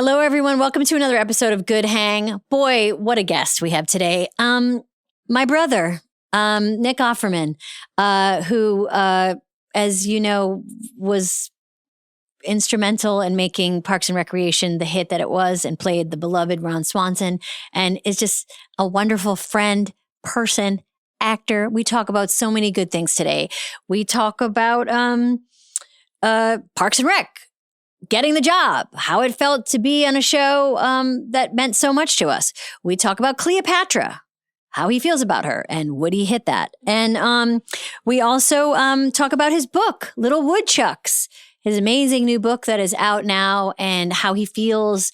Hello, everyone. Welcome to another episode of Good Hang. Boy, what a guest we have today. My brother, Nick Offerman, who, as you know, was instrumental in making Parks and Recreation the hit that it was and played the beloved Ron Swanson and is just a wonderful friend, person, actor. We talk about so many good things today. We talk about Parks and Rec, getting the job, how it felt to be on a show that meant so much to us. We talk about Cleopatra, how he feels about her, and would he hit that? And we also talk about his book, Little Woodchucks, his amazing new book that is out now, and how he feels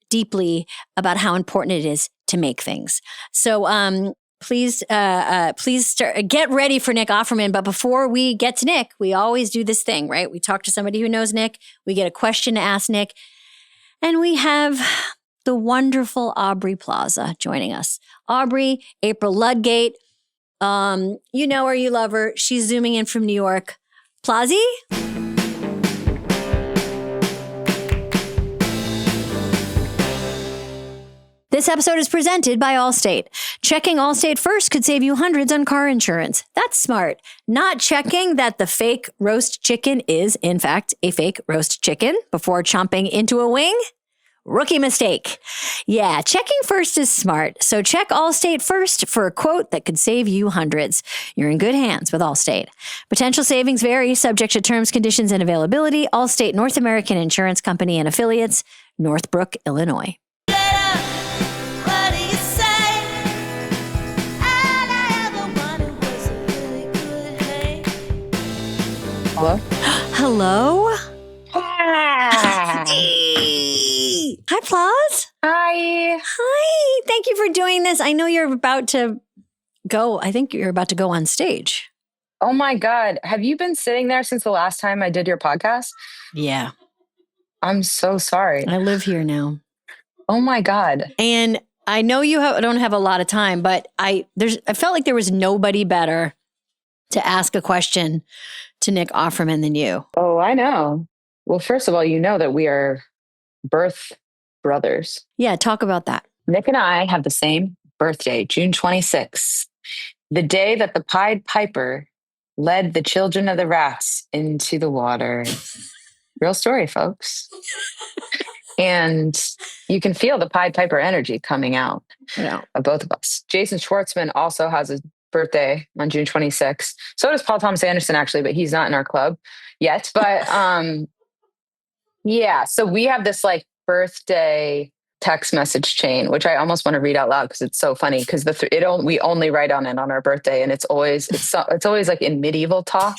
deeply about how important it is to make things. So please get ready for Nick Offerman. But before we get to Nick, we always do this thing, right? We talk to somebody who knows Nick. We get a question to ask Nick. And we have the wonderful Aubrey Plaza joining us. Aubrey, April Ludgate. You know her, you love her. She's zooming in from New York. Plazy? This episode is presented by Allstate. Checking Allstate first could save you hundreds on car insurance. That's smart. Not checking that the fake roast chicken is, in fact, a fake roast chicken before chomping into a wing? Rookie mistake. Yeah, checking first is smart. So check Allstate first for a quote that could save you hundreds. You're in good hands with Allstate. Potential savings vary, subject to terms, conditions, and availability. Allstate North American Insurance Company and Affiliates, Northbrook, Illinois. Hello? Hello? Ah. Hi, Plaz. Hi. Hi. Thank you for doing this. I know you're about to go. I think you're about to go on stage. Oh my God. Have you been sitting there since the last time I did your podcast? Yeah. I'm so sorry. I live here now. Oh my God. And I know you don't have a lot of time, but I felt like there was nobody better to ask a question to Nick Offerman than you. Oh, I know. Well, first of all, you know that we are birth brothers. Yeah, talk about that. Nick and I have the same birthday, June 26th, the day that the Pied Piper led the children of the rats into the water. Real story, folks. And you can feel the Pied Piper energy coming out of both of us. Jason Schwartzman also has a birthday on June 26th. So does Paul Thomas Anderson, actually, but he's not in our club yet. But yeah, so we have this like birthday text message chain, which I almost want to read out loud because it's so funny. Because we only write on it on our birthday, and it's always like in medieval talk.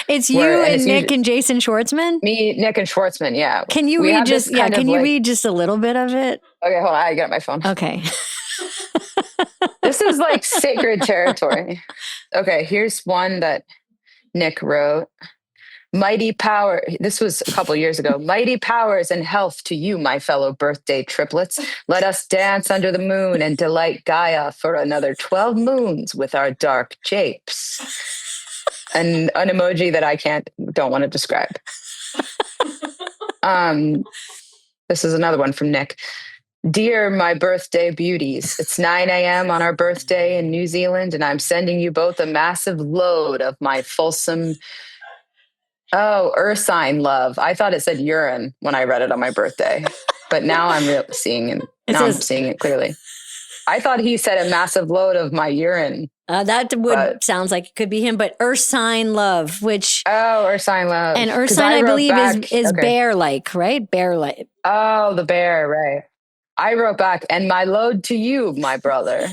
It's you and Nick and Jason Schwartzman. Me, Nick, and Schwartzman. Yeah. Can you read just? Yeah. Can you read just a little bit of it? Okay, hold on. I got my phone. Okay. This is like sacred territory. Okay, here's one that Nick wrote. Mighty power. This was a couple years ago. Mighty powers and health to you, my fellow birthday triplets. Let us dance under the moon and delight Gaia for another 12 moons with our dark japes. And an emoji that I don't want to describe. This is another one from Nick. Dear my birthday beauties, it's 9 a.m. on our birthday in New Zealand, and I'm sending you both a massive load of my fulsome, ursine love. I thought it said urine when I read it on my birthday, but now I'm seeing it. I'm seeing it clearly. I thought he said a massive load of my urine. That sounds like it could be him, but ursine love, which... Oh, ursine love. And ursine, I believe, is bear-like, right? Bear-like. Oh, the bear, right. I wrote back, and my load to you, my brother.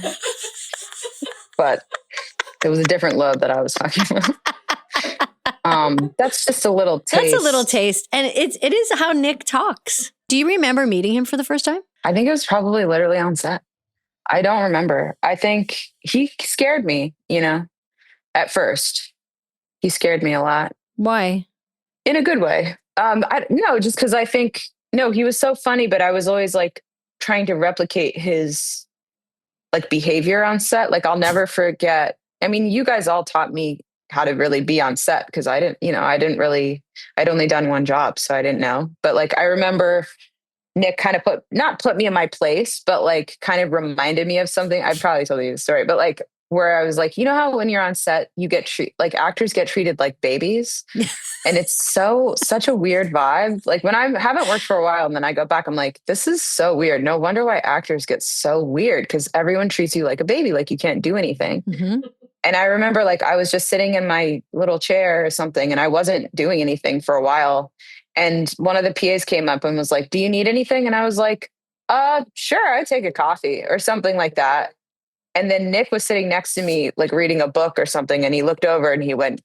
But it was a different load that I was talking about. That's just a little taste. That's a little taste. And it is how Nick talks. Do you remember meeting him for the first time? I think it was probably literally on set. I don't remember. I think he scared me, at first. He scared me a lot. Why? In a good way. Just because I think, he was so funny, but I was always like trying to replicate his like behavior on set. Like I'll never forget. I mean, you guys all taught me how to really be on set because I'd only done one job. So I didn't know. But like, I remember Nick kind of not put me in my place, but like kind of reminded me of something. I've probably told you the story, but like where I was like, you know how when you're on set, you get like actors get treated like babies. And it's such a weird vibe. Like when I haven't worked for a while and then I go back, I'm like, this is so weird. No wonder why actors get so weird, because everyone treats you like a baby, like you can't do anything. Mm-hmm. And I remember like I was just sitting in my little chair or something and I wasn't doing anything for a while. And one of the PAs came up and was like, do you need anything? And I was like, sure, I'd take a coffee or something like that. And then Nick was sitting next to me, like reading a book or something. And he looked over and he went,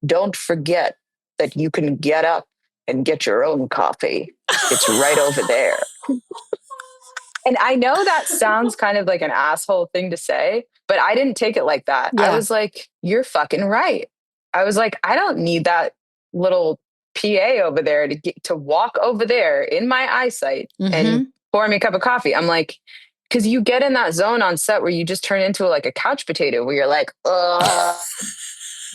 don't forget that you can get up and get your own coffee. It's right over there. And I know that sounds kind of like an asshole thing to say, but I didn't take it like that. Yeah. I was like, you're fucking right. I was like, I don't need that little PA over there to walk over there in my eyesight and pour me a cup of coffee. I'm like, because you get in that zone on set where you just turn into like a couch potato where you're like, ugh.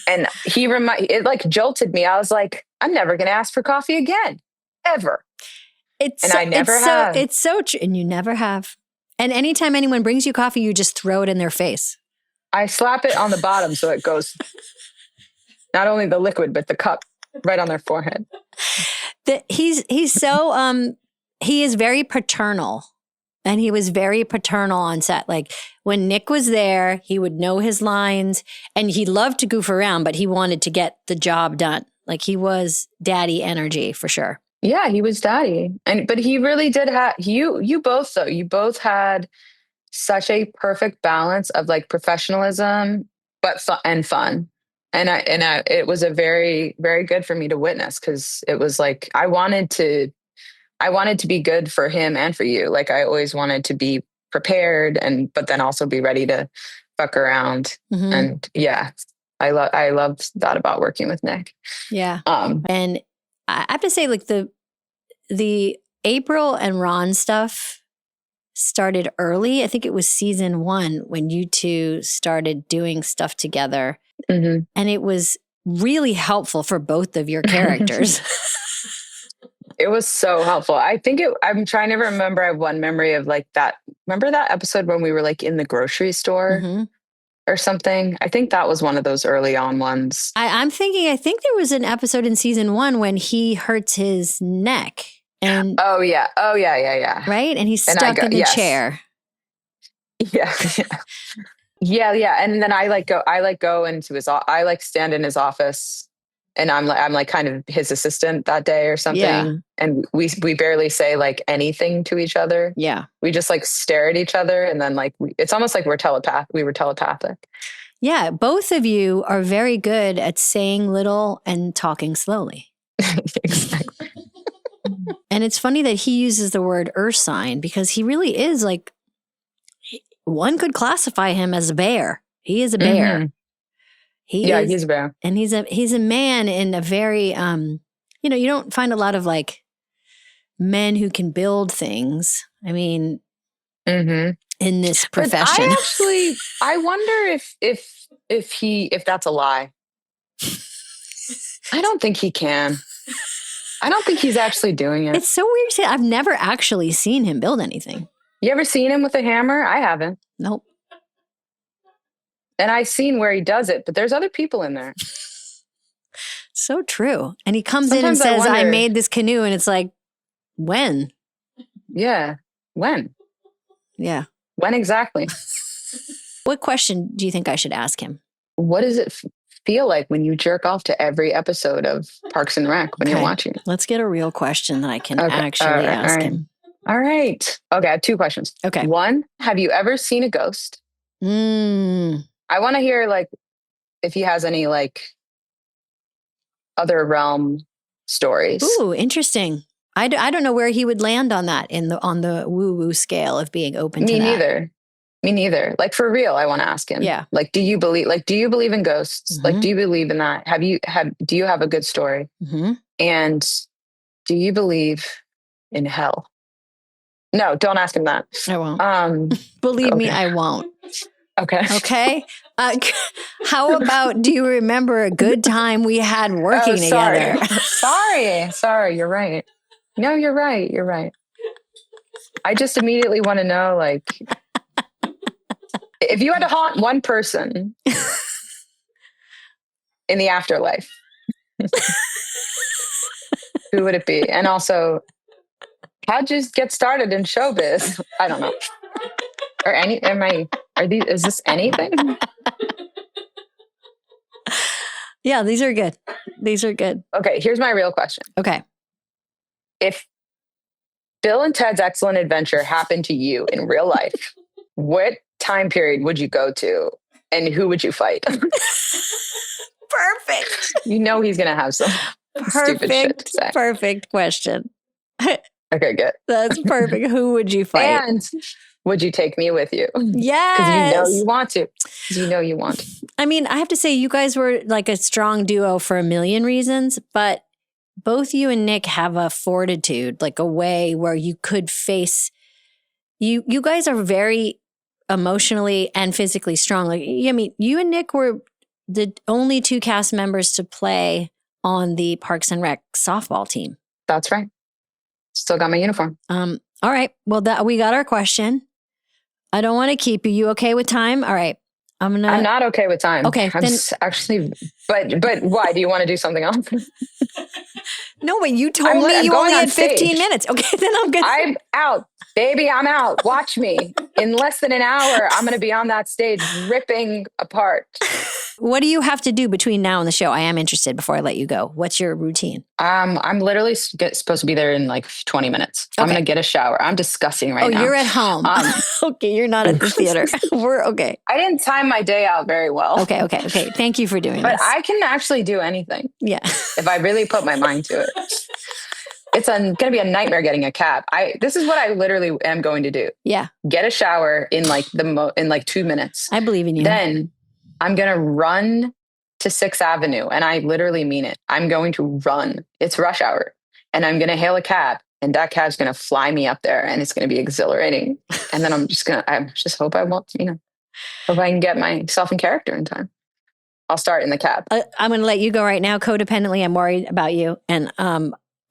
And it like jolted me. I was like, I'm never going to ask for coffee again, ever. I never have. It's so true. And you never have. And anytime anyone brings you coffee, you just throw it in their face. I slap it on the bottom so it goes, not only the liquid, but the cup right on their forehead. He's so, he is very paternal. And he was very paternal on set. Like when Nick was there, he would know his lines and he loved to goof around, but he wanted to get the job done. Like he was daddy energy for sure. Yeah, he was daddy. But he really did have you both though. You both had such a perfect balance of like professionalism, but fun. And it was a very, very good for me to witness, because it was like I wanted to be good for him and for you. Like I always wanted to be prepared but then also be ready to fuck around. Mm-hmm. And yeah, I loved that about working with Nick. Yeah. And I have to say, like the April and Ron stuff started early. I think it was season 1 when you two started doing stuff together. Mm-hmm. And it was really helpful for both of your characters. It was so helpful. I'm trying to remember. I have one memory of like that. Remember that episode when we were like in the grocery store or something? I think that was one of those early on ones. I think there was an episode in season 1 when he hurts his neck. And Oh yeah. Right? And he's stuck in the chair. Yeah. Yeah. And then I go into I like stand in his office. And I'm like kind of his assistant that day or something. Yeah. And we barely say like anything to each other. Yeah. We just like stare at each other. And then like, it's almost like we were telepathic. Yeah. Both of you are very good at saying little and talking slowly. Exactly. And it's funny that he uses the word earth sign, because he really is like, one could classify him as a bear. He is a bear. Mm-hmm. He's a bear. And he's a man in a very, you don't find a lot of like men who can build things. I mean, in this profession. But I wonder if that's a lie. I don't think he can. I don't think he's actually doing it. It's so weird to say. I've never actually seen him build anything. You ever seen him with a hammer? I haven't. Nope. And I've seen where he does it, but there's other people in there. So true. And he comes in and says, I made this canoe. And it's like, when? Yeah. When? Yeah. When exactly? What question do you think I should ask him? What does it feel like when you jerk off to every episode of Parks and Rec when you're watching? Let's get a real question that I can actually ask him. All right. Okay. I have 2 questions. Okay. 1, have you ever seen a ghost? I want to hear like if he has any like other realm stories. Ooh, interesting. I don't know where he would land on that on the woo-woo scale of being open to that. Me neither. Like for real, I want to ask him. Yeah. Like, do you believe in ghosts? Mm-hmm. Like, do you believe in that? Do you have a good story? Mm-hmm. And do you believe in hell? No, don't ask him that. I won't. Believe me, I won't. Okay. Okay. How about, do you remember a good time we had working together? Sorry. You're right. No, you're right. I just immediately want to know, like, if you had to haunt one person in the afterlife, who would it be? And also, how'd you get started in showbiz? I don't know. Is this anything? Yeah, these are good. These are good. Okay, here's my real question. Okay. If Bill and Ted's Excellent Adventure happened to you in real life, what time period would you go to and who would you fight? Perfect. You know he's going to have some stupid shit to say. Perfect question. Okay, good. That's perfect. Who would you fight? And would you take me with you? Yes. Because you know you want to. I mean, I have to say you guys were like a strong duo for a million reasons, but both you and Nick have a fortitude, like a way where you could face you guys are very emotionally and physically strong. Like, I mean, you and Nick were the only two cast members to play on the Parks and Rec softball team. That's right. Still got my uniform. All right. Well, we got our question. I don't want to keep you. You okay with time? All right. I'm not okay with time. Okay. But why? Do you want to do something else? No, but you told me you only had 15 minutes. Okay, then I'm out. Baby, I'm out. Watch me. In less than an hour, I'm going to be on that stage ripping apart. What do you have to do between now and the show? I am interested before I let you go. What's your routine? I'm literally supposed to be there in like 20 minutes. Okay. I'm going to get a shower. I'm discussing right now. Oh, you're at home. Okay, you're not at the theater. We're okay. I didn't time my day out very well. Okay. Thank you for doing this. But I can actually do anything. Yeah. If I really put my mind to it. It's going to be a nightmare getting a cab. This is what I literally am going to do. Yeah. Get a shower in like in like 2 minutes. I believe in you. Then I'm going to run to 6th Avenue. And I literally mean it. I'm going to run. It's rush hour. And I'm going to hail a cab. And that cab's going to fly me up there. And it's going to be exhilarating. And then I just hope I won't, hope I can get myself in character in time. I'll start in the cab. I'm going to let you go right now. Codependently, I'm worried about you. And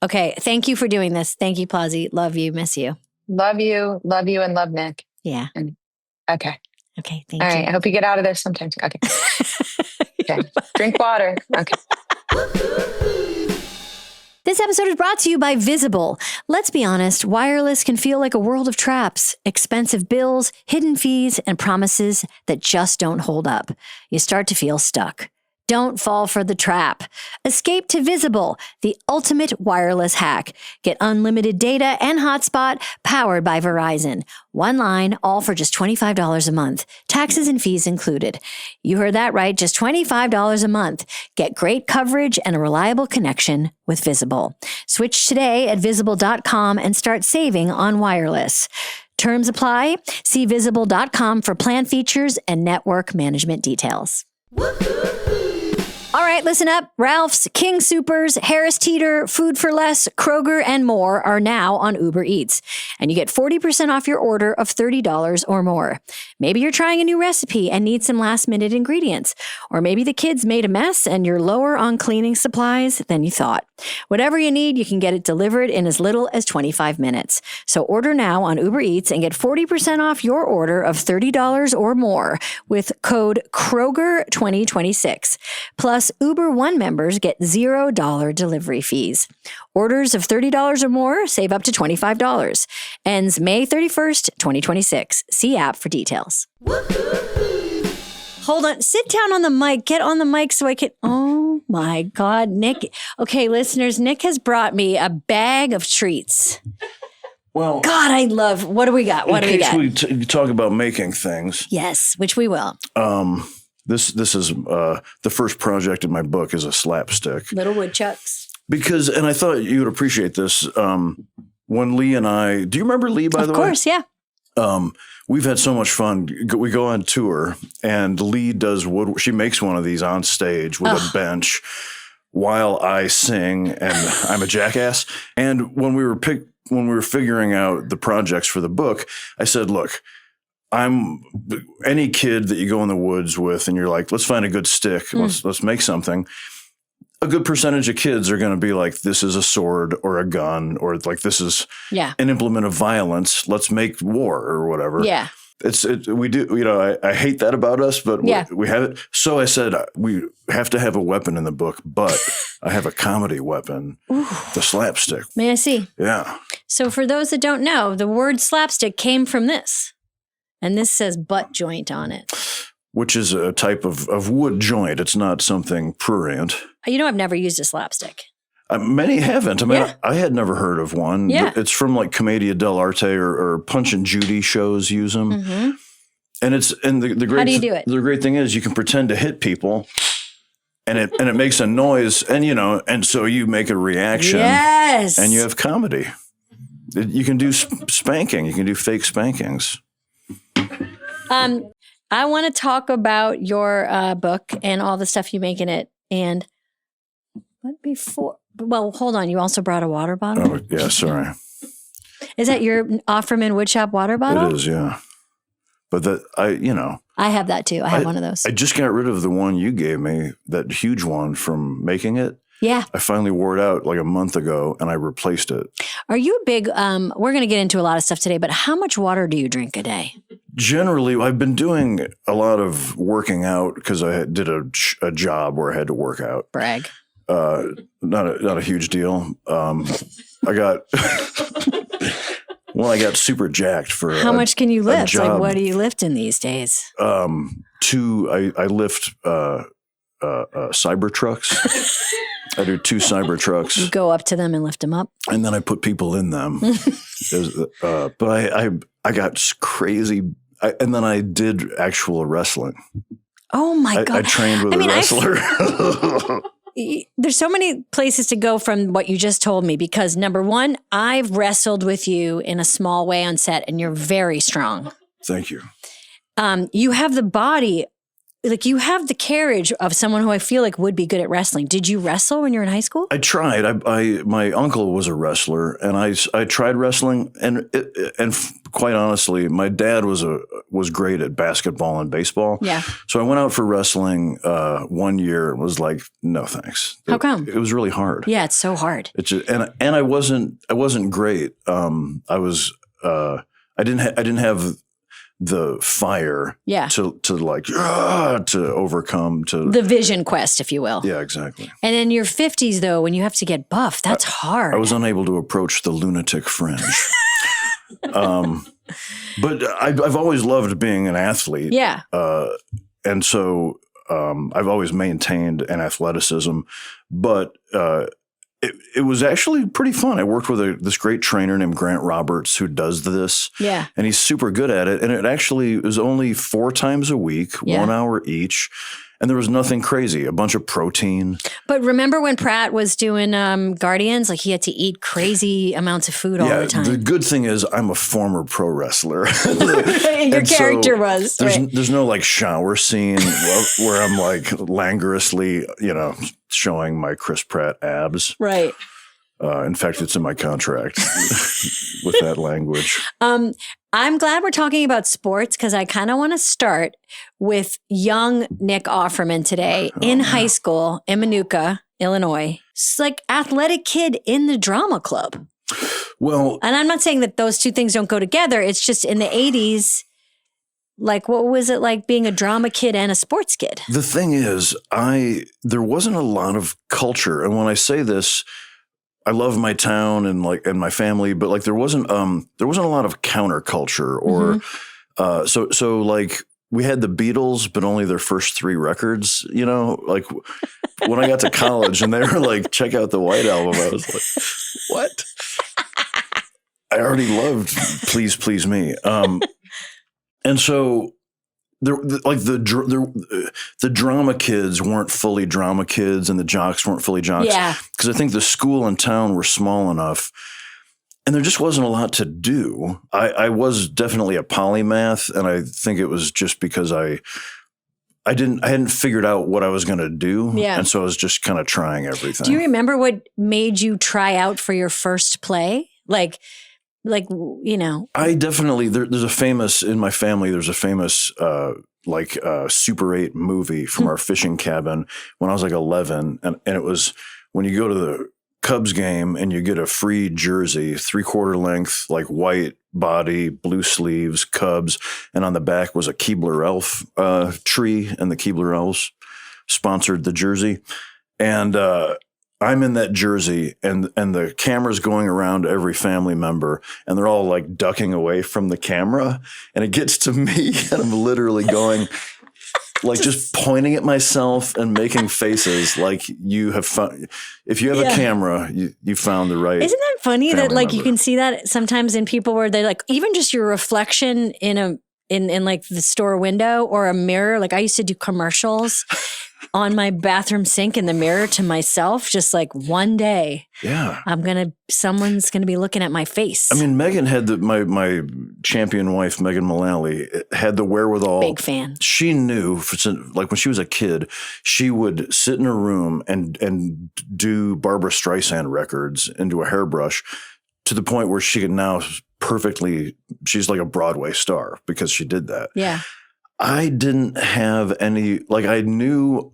okay, thank you for doing this. Thank you, Plazzy. Love you. Miss you. Love you, and love Nick. Yeah. Okay. Okay, thank you. All right, I hope you get out of there sometime. Okay. Okay. Drink water. Okay. This episode is brought to you by Visible. Let's be honest, wireless can feel like a world of traps, expensive bills, hidden fees, and promises that just don't hold up. You start to feel stuck. Don't fall for the trap. Escape to Visible, the ultimate wireless hack. Get unlimited data and hotspot powered by Verizon. One line, all for just $25 a month. Taxes and fees included. You heard that right, just $25 a month. Get great coverage and a reliable connection with Visible. Switch today at visible.com and start saving on wireless. Terms apply. See visible.com for plan features and network management details. All right, listen up. Ralph's, King Soopers, Harris Teeter, Food for Less, Kroger, and more are now on Uber Eats. And you get 40% off your order of $30 or more. Maybe you're trying a new recipe and need some last-minute ingredients. Or maybe the kids made a mess and you're lower on cleaning supplies than you thought. Whatever you need, you can get it delivered in as little as 25 minutes. So order now on Uber Eats and get 40% off your order of $30 or more with code Kroger2026. Plus, Uber One members get $0 delivery fees. Orders of $30 or more save up to $25. Ends May 31st, 2026. See app for details. Hold on. Sit down on the mic. Get on the mic so I can... Oh my God, Nick. Okay, listeners, Nick has brought me a bag of treats. Well, God, I love... What do we got? What do we got? In case we talk about making things. Yes, which we will. This is the first project in my book is a slapstick. Little woodchucks. Because, and I thought you would appreciate this. When Lee and I, do you remember Lee, by the way? Of course, yeah. We've had so much fun. We go on tour and Lee does she makes one of these on stage with a bench while I sing and I'm a jackass. And when we were figuring out the projects for the book, I said, look, I'm any kid that you go in the woods with and you're like, let's find a good stick. Let's make something. a good percentage of kids are going to be like, this is a sword or a gun, or like, this is an implement of violence. Let's make war or whatever. Yeah. We do, you know, I hate that about us, but we have it. So I said, we have to have a weapon in the book, but I have a comedy weapon, the slapstick. May I see? Yeah. So for those that don't know, the word slapstick came from this. And this says butt joint on it. Which is a type of wood joint. It's not something prurient. You know, I've never used a slapstick. Many haven't. I mean, I had never heard of one. Yeah. It's from like Commedia dell'arte or Punch and Judy shows use them. Mm-hmm. And the great How do you do it? The great thing is you can pretend to hit people, and it makes a noise, and you know, and so you make a reaction. Yes. And you have comedy. You can do spanking. You can do fake spankings. I want to talk about your book and all the stuff you make in it. And hold on. You also brought a water bottle? Oh, yeah, sorry. Is that your Offerman woodshop water bottle? It is, yeah. But I have that too. I have one of those. I just got rid of the one you gave me, that huge one from making it. Yeah. I finally wore it out like a month ago and I replaced it. Are you a big, we're going to get into a lot of stuff today, but how much water do you drink a day? Generally, I've been doing a lot of working out because I did a job where I had to work out. Brag. Not a huge deal. I got super jacked for how much can you lift? Like, what are you lifting these days? I lift cyber trucks. I do 2 cyber trucks. You go up to them and lift them up, and then I put people in them. But I got crazy, and then I did actual wrestling. Oh my God! I trained with a wrestler. There's so many places to go from what you just told me, because number one, I've wrestled with you in a small way on set, and you're very strong. Thank you. You have the body. Like, you have the carriage of someone who I feel like would be good at wrestling. Did you wrestle when you were in high school? I tried. My uncle was a wrestler, and I tried wrestling, and quite honestly, my dad was great at basketball and baseball. Yeah. So I went out for wrestling 1 year and was like, no thanks. How come? It was really hard. Yeah, it's so hard. It's just, and I wasn't great. I didn't have the fire to overcome the vision quest, if you will. Yeah, exactly. And in your 50s, though, when you have to get buff, that's hard. I was unable to approach the lunatic fringe. But I've always loved being an athlete. Yeah. And so I've always maintained an athleticism, but it was actually pretty fun. I worked with this great trainer named Grant Roberts who does this. Yeah. And he's super good at it. And it actually was only 4 times a week, 1 hour each. And there was nothing crazy, a bunch of protein. But remember when Pratt was doing Guardians? Like, he had to eat crazy amounts of food all the time. The good thing is I'm a former pro wrestler. Your character was. There's no like shower scene where I'm like languorously, showing my Chris Pratt abs. Right. In fact, it's in my contract with that language. I'm glad we're talking about sports, because I kind of want to start with young Nick Offerman today in high school in Minooka, Illinois. It's like athletic kid in the drama club. Well, and I'm not saying that those two things don't go together. It's just in the 80s, like, what was it like being a drama kid and a sports kid? The thing is, there wasn't a lot of culture. And when I say this, I love my town and my family, but like there wasn't a lot of counterculture or so like we had the Beatles, but only their first 3 records. Like when I got to college and they were like, check out the White Album, I was like, what? I already loved Please Please Me, and so. The drama kids weren't fully drama kids and the jocks weren't fully jocks. Yeah. Because I think the school and town were small enough and there just wasn't a lot to do. I was definitely a polymath, and I think it was just because I hadn't figured out what I was going to do. Yeah. And so I was just kind of trying everything. Do you remember what made you try out for your first play? Like, I definitely, there's a famous, in my family, there's a famous like a Super 8 movie from our fishing cabin when I was like 11. And it was when you go to the Cubs game and you get a free jersey, 3/4 length, like white body, blue sleeves, Cubs. And on the back was a Keebler Elf tree, and the Keebler Elves sponsored the jersey. And I'm in that jersey, and the camera's going around every family member, and they're all like ducking away from the camera. And it gets to me, and I'm literally going, like just pointing at myself and making faces like you have found. If you have a camera, you found the right. Isn't that funny that like member. you can see that sometimes in people where they like even just your reflection in like the store window or a mirror. Like I used to do commercials on my bathroom sink in the mirror to myself, just like one day. Yeah. Someone's gonna be looking at my face. I mean, Megan had my champion wife, Megan Mullally, had the wherewithal. Big fan. She knew, like when she was a kid, she would sit in her room and do Barbara Streisand records into a hairbrush to the point where she could now she's like a Broadway star because she did that. Yeah. I didn't have any, like I knew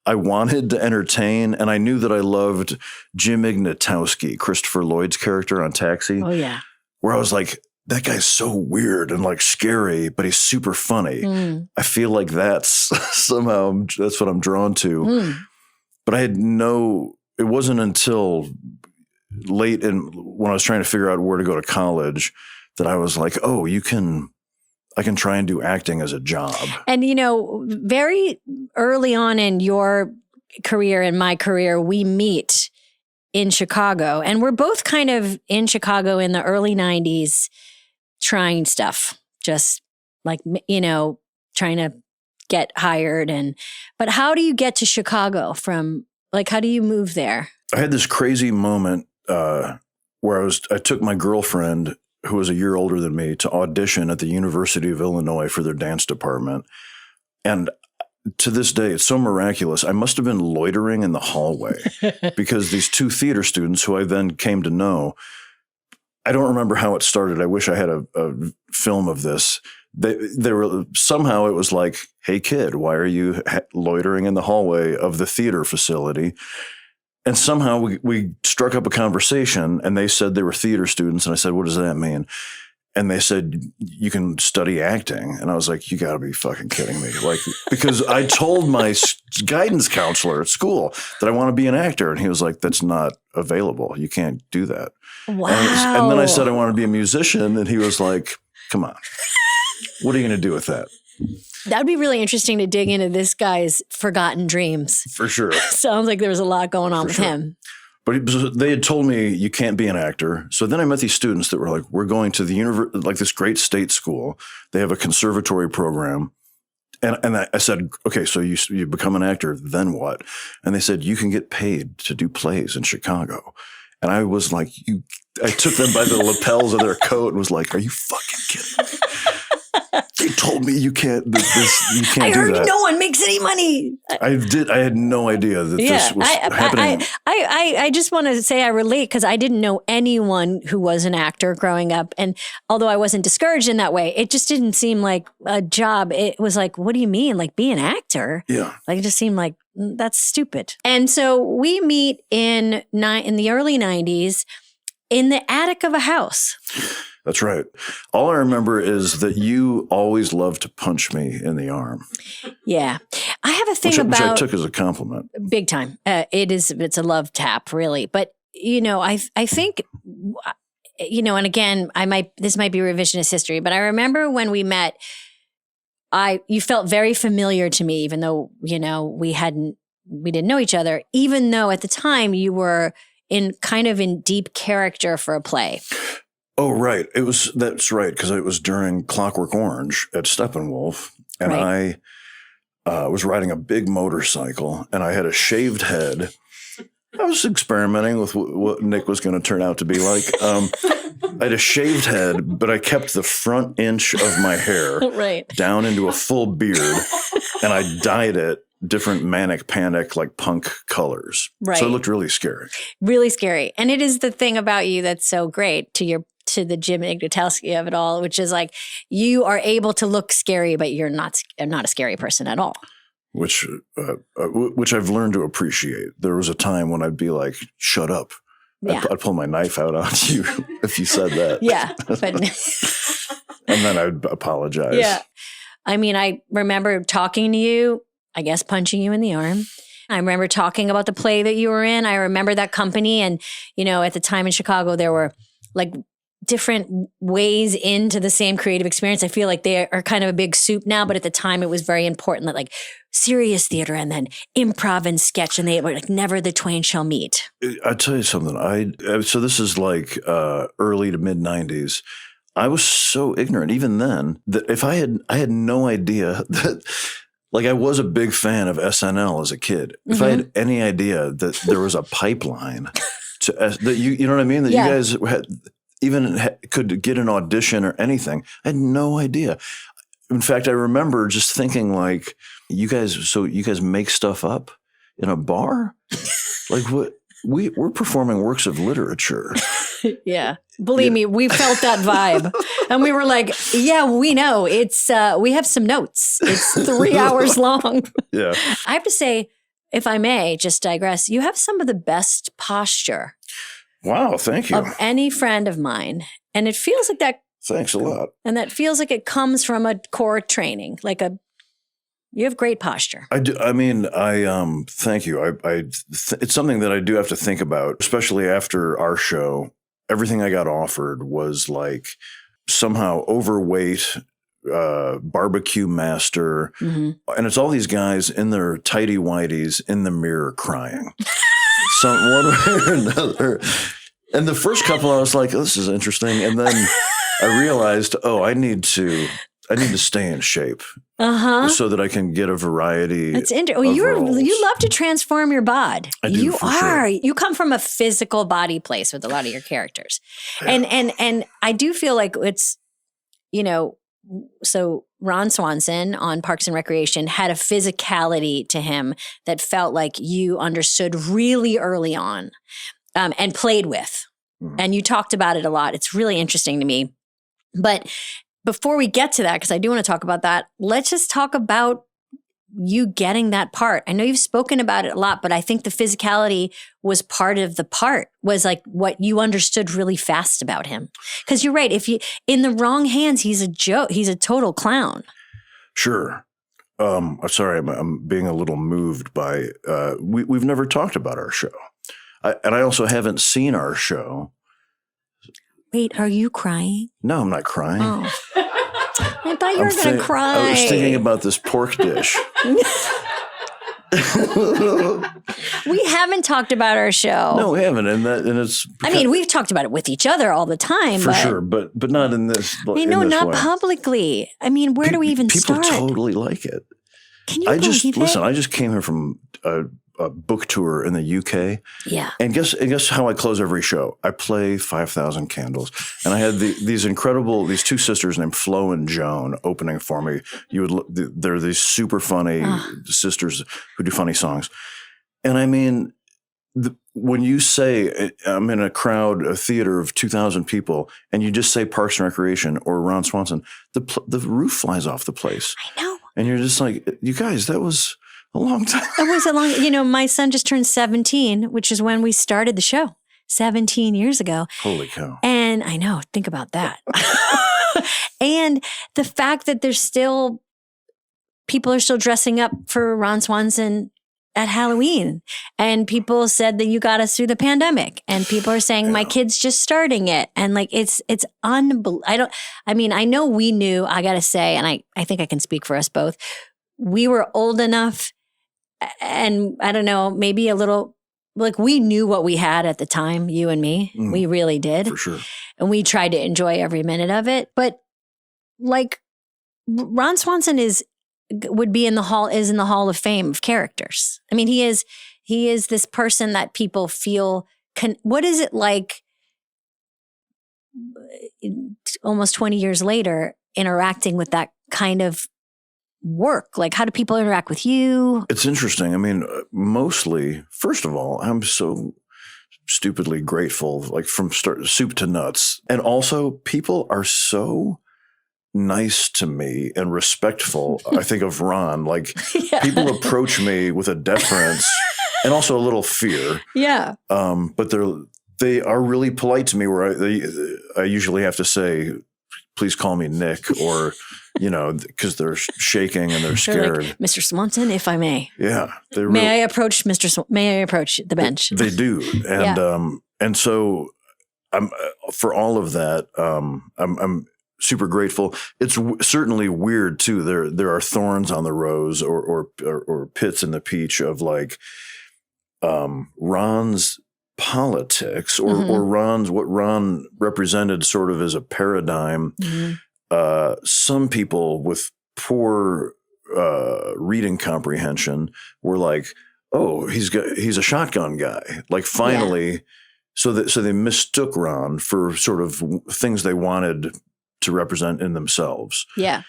I wanted to entertain, and I knew that I loved Jim Ignatowski, Christopher Lloyd's character on Taxi. Oh, yeah. Where I was like, that guy's so weird and like scary, but he's super funny. I feel like that's that's what I'm drawn to. But it wasn't until late when I was trying to figure out where to go to college that I was like, oh, I can try and do acting as a job. And, very early on in your career and my career, we meet in Chicago. And we're both kind of in Chicago in the early 90s trying stuff, just like, trying to get hired. But how do you get to Chicago how do you move there? I had this crazy moment where I took my girlfriend, who was a year older than me, to audition at the University of Illinois for their dance department. And to this day, it's so miraculous. I must have been loitering in the hallway because these two theater students who I then came to know, I don't remember how it started. I wish I had a film of this. They were somehow it was like, hey kid, why are you loitering in the hallway of the theater facility? And somehow we struck up a conversation, and they said they were theater students. And I said, what does that mean? And they said, you can study acting. And I was like, you got to be fucking kidding me. Like, because I told my guidance counselor at school that I want to be an actor. And he was like, that's not available. You can't do that. Wow. And then I said, I want to be a musician. And he was like, come on, what are you going to do with that? That would be really interesting to dig into this guy's forgotten dreams. For sure. Sounds like there was a lot going on with him. But they had told me you can't be an actor. So then I met these students that were like, we're going to the like this great state school. They have a conservatory program. And I said, okay, so you become an actor, then what? And they said, you can get paid to do plays in Chicago. And I was like, I took them by the lapels of their coat and was like, are you fucking kidding me? They told me you can't do that. I heard no one makes any money. I had no idea that this was happening. I just want to say I relate because I didn't know anyone who was an actor growing up. And although I wasn't discouraged in that way, it just didn't seem like a job. It was like, what do you mean? Like be an actor? Yeah. Like it just seemed like that's stupid. And so we meet in the early 90s in the attic of a house. That's right. All I remember is that you always loved to punch me in the arm. Yeah. I have a thing which about... I took as a compliment. Big time. It's a love tap, really. But, I think, and again, this might be revisionist history, but I remember when we met, you felt very familiar to me, even though, we didn't know each other, even though at the time you were in deep character for a play. Oh, right. That's right. Because it was during Clockwork Orange at Steppenwolf. And right. I was riding a big motorcycle and I had a shaved head. I was experimenting with what Nick was going to turn out to be like. I had a shaved head, but I kept the front inch of my hair down into a full beard. And I dyed it different manic panic, like punk colors. Right. So it looked really scary. Really scary. And it is the thing about you that's so great, to to the Jim Ignatowski of it all, which is like you are able to look scary, but you're not a scary person at all. Which I've learned to appreciate. There was a time when I'd be like, "Shut up." Yeah. I'd pull my knife out on you if you said that. Yeah. But and then I'd apologize. Yeah. I mean, I remember talking to you, I guess punching you in the arm. I remember talking about the play that you were in. I remember that company. And, you know, at the time in Chicago, there were like different ways into the same creative experience. I feel like they are kind of a big soup now, but at the time it was very important that like serious theater and then improv and sketch, and they were like never the twain shall meet. I'll tell you something. So this is like early to mid 90s. I was so ignorant even then that if I had no idea that, like, I was a big fan of SNL as a kid. If I had any idea that there was a pipeline to that, you know what I mean? That you guys could get an audition or anything. I had no idea. In fact, I remember just thinking like, you guys make stuff up in a bar? Like what? We're performing works of literature. Yeah. Believe me, we felt that vibe. And we were like, yeah, we know. It's we have some notes. It's 3 hours long. Yeah. I have to say, if I may just digress, you have some of the best posture. Wow, thank you. Of any friend of mine. And it feels like that. Thanks a lot. And that feels like it comes from a core training, you have great posture. I do. I mean, thank you. It's something that I do have to think about, especially after our show. Everything I got offered was like somehow overweight, barbecue master. And it's all these guys in their tighty whities in the mirror crying. One way or another. And the first couple, I was like, oh, this is interesting. And then I realized, I need to stay in shape. So that I can get a variety. That's interesting. Well, you love to transform your bod. I do, sure. You come from a physical body place with a lot of your characters. Yeah. And I do feel like it's, you know, so Ron Swanson on Parks and Recreation had a physicality to him that felt like you understood really early on and played with. And you talked about it a lot. It's really interesting to me. But before we get to that, because I do want to talk about that, let's just talk about you getting that part. I know you've spoken about it a lot, but I think the physicality was part of the part, was like what you understood really fast about him. Because you're right. If you in the wrong hands, he's a joke. He's a total clown. Sure. I'm sorry. I'm being a little moved by, we've never talked about our show. And I also haven't seen our show. Wait, are you crying? No, I'm not crying. Oh. I thought you were going to cry. I was thinking about this pork dish. We haven't talked about our show. No, we haven't. And it's. I mean, we've talked about it with each other all the time. For sure, but not in this. I know, not way. Publicly. I mean, where do we even start? People totally like it. Can you believe it? Listen, I just came here from a book tour in the UK. Yeah. And guess how I close every show? I play 5,000 Candles. And I had these two sisters named Flo and Joan opening for me. They're these super funny sisters who do funny songs. And I mean, when you say I'm in a theater of 2,000 people, and you just say Parks and Recreation or Ron Swanson, the roof flies off the place. I know. And you're just like, you guys, that was a long time. It was a long, my son just turned 17, which is when we started the show 17 years ago. Holy cow. And I know, think about that. And the fact that people are still dressing up for Ron Swanson at Halloween. And people said that you got us through the pandemic. And people are saying, my kid's just starting it. And like, it's unbelievable. I know we knew, I got to say, and I think I can speak for us both. We were old enough, and I don't know, maybe a little, like we knew what we had at the time, you and me. We really did. For sure. And we tried to enjoy every minute of it. But like Ron Swanson is in the Hall of Fame of characters. I mean, he is this person that people feel what is it like almost 20 years later interacting with that kind of work? Like, how do people interact with you? It's interesting. I mean, mostly, first of all, I'm so stupidly grateful, like from soup to nuts. And also, people are so nice to me and respectful. I think of Ron, like people approach me with a deference and also a little fear. Yeah. But they are really polite to me, where I usually have to say, please call me Nick, or, because they're shaking and they're scared. Like, Mr. Swanson, if I may. Yeah. May I approach may I approach the bench? They do. And, and so I'm, for all of that, I'm super grateful. It's certainly weird too. There are thorns on the rose or pits in the peach of like, Ron's politics or what Ron represented sort of as a paradigm. Some people with poor reading comprehension were like, oh, he's a shotgun guy. Like finally, so they mistook Ron for sort of things they wanted to represent in themselves. Yeah.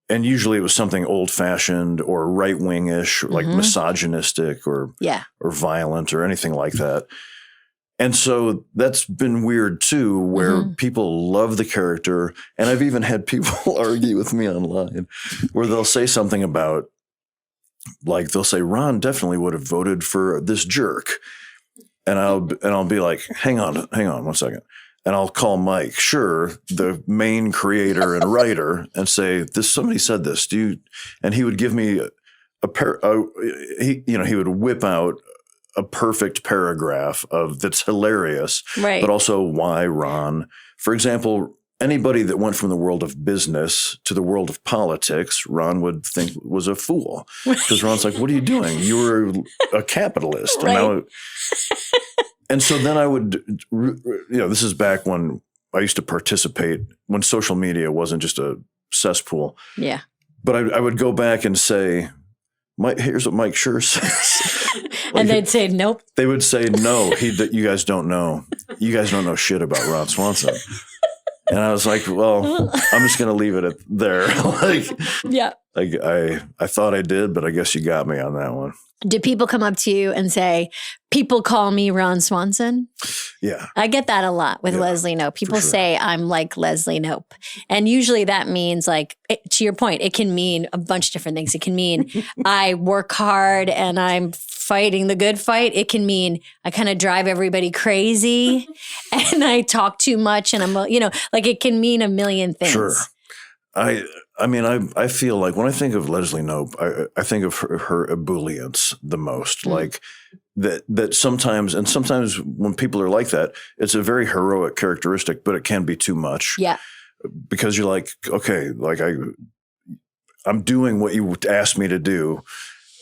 And usually it was something old fashioned or right wingish, like misogynistic or violent or anything like that. And so that's been weird too, where people love the character. And I've even had people argue with me online where they'll say something about, like, they'll say, Ron definitely would have voted for this jerk. And I'll be like, hang on 1 second. And I'll call Mike, the main creator and writer, and say, somebody said this. And he would give me he would whip out a perfect paragraph that's hilarious, right? But also why Ron. For example, anybody that went from the world of business to the world of politics, Ron would think was a fool, because Ron's like, "What are you doing? You were a capitalist." Right. And so then I would, this is back when I used to participate, when social media wasn't just a cesspool. Yeah. But I would go back and say, here's what Mike Schur says. And they'd say, nope. They would say, no, you guys don't know. You guys don't know shit about Ron Swanson. And I was like, well, I'm just going to leave it there. I thought I did, but I guess you got me on that one. Do people come up to you and say, people call me Ron Swanson? Yeah. I get that a lot with Leslie Knope. People say I'm like Leslie Knope. And usually that means, like, to your point, it can mean a bunch of different things. It can mean I work hard and I'm fighting the good fight. It can mean I kind of drive everybody crazy and I talk too much and I'm, like, it can mean a million things. Sure. I feel like when I think of Leslie Knope, I think of her ebullience the most. Like that sometimes when people are like that, it's a very heroic characteristic, but it can be too much. Yeah. Because you're like, okay, like I'm doing what you asked me to do.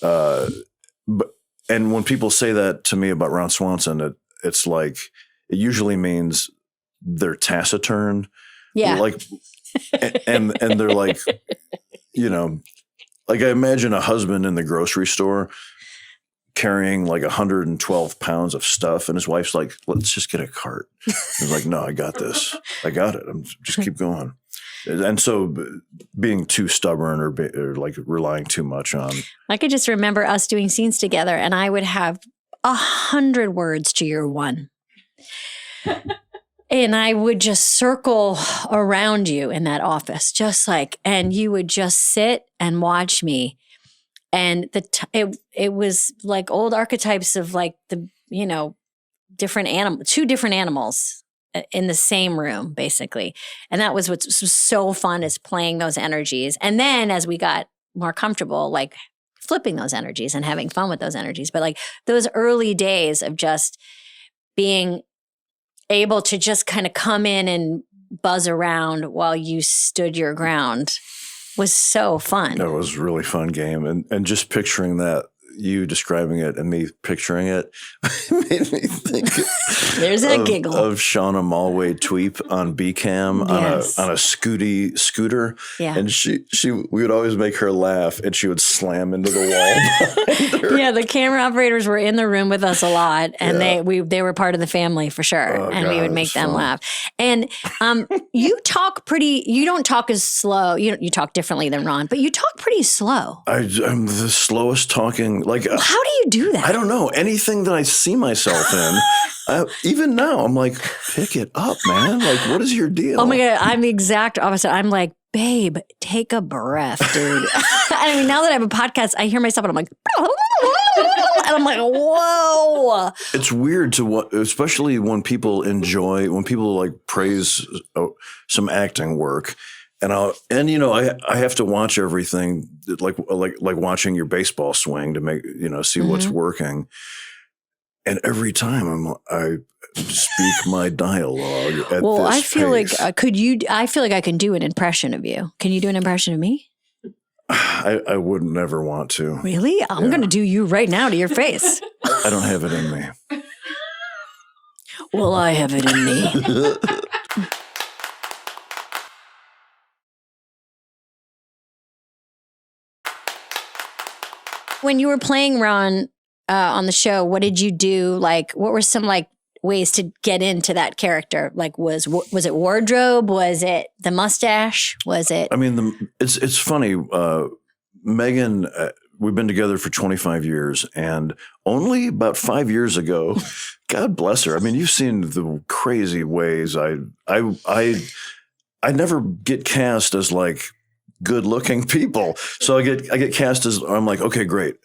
And when people say that to me about Ron Swanson, it's like, it usually means they're taciturn. Yeah. Like, and they're like, like I imagine a husband in the grocery store carrying like 112 pounds of stuff. And his wife's like, let's just get a cart. He's like, no, I got this. I got it. Just keep going. And so being too stubborn or like relying too much on. I could just remember us doing scenes together and I would have 100 words to your one. And I would just circle around you in that office, just like, and you would just sit and watch me. And it was like old archetypes of like the, two different animals in the same room, basically. And that was what was so fun, is playing those energies. And then as we got more comfortable, like flipping those energies and having fun with those energies. But like those early days of just being able to just kind of come in and buzz around while you stood your ground was so fun. That was a really fun game. And just picturing that, you describing it and me picturing it made me think there's a giggle of Shauna Malwae-Tweep on BCAM on a scooter. Yeah. And we would always make her laugh and she would slam into the wall behind her. Yeah, the camera operators were in the room with us a lot and they were part of the family for sure. And we would make them laugh. And you don't talk as slow. You talk differently than Ron, but you talk pretty slow. I'm the slowest talking acting. Like, how do you do that? I don't know. Anything that I see myself in, even now, I'm like, pick it up, man. Like, what is your deal? Oh my God, I'm the exact opposite. I'm like, babe, take a breath, dude. I mean, now that I have a podcast, I hear myself and I'm like, and I'm like, whoa. It's weird especially when people like praise some acting work. And I have to watch everything like watching your baseball swing to make, see what's working. And every time I speak my dialogue at this I feel pace. I feel like I can do an impression of you. Can you do an impression of me? I would never want to. Really? I'm going to do you right now to your face. I don't have it in me. Well, I have it in me. When you were playing Ron on the show, what did you do? Like, what were some ways to get into that character? Like, was it wardrobe? Was it the mustache? Was it? I mean, it's funny. Megan, we've been together for 25 years, and only about 5 years ago, God bless her. I mean, you've seen the crazy ways I never get cast as like good looking people. So I get cast as, I'm like, okay, great.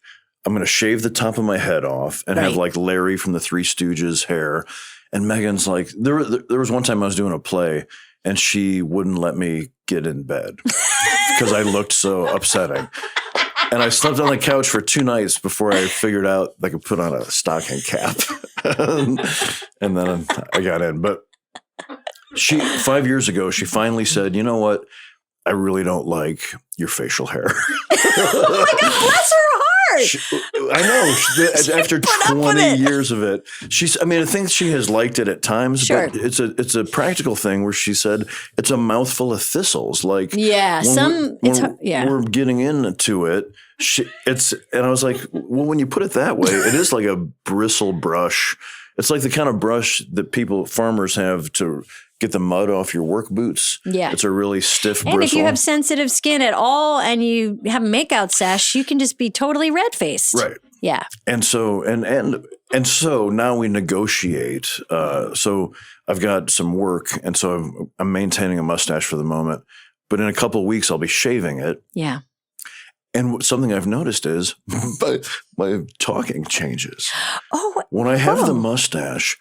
I'm going to shave the top of my head off and have like Larry from the Three Stooges hair. And Megan's like, there was one time I was doing a play and she wouldn't let me get in bed because I looked so upsetting. And I slept on the couch for 2 nights before I figured out I could put on a stocking cap. And then I got in. But 5 years ago, she finally said, you know what? I really don't like your facial hair. Oh my God, bless her heart. I know. After 20 years of it, I think she has liked it at times, sure. But it's a practical thing where she said it's a mouthful of thistles. Like, yeah, we're getting into it. And I was like, well, when you put it that way, it is like a bristle brush. It's like the kind of brush that farmers have to get the mud off your work boots. Yeah. It's a really stiff bristle. And if you have sensitive skin at all and you have a makeout sesh, you can just be totally red-faced. Right. Yeah. And so so now we negotiate. So I've got some work, and so I'm maintaining a mustache for the moment. But in a couple of weeks, I'll be shaving it. Yeah. And something I've noticed is my talking changes. Oh. When I have the mustache,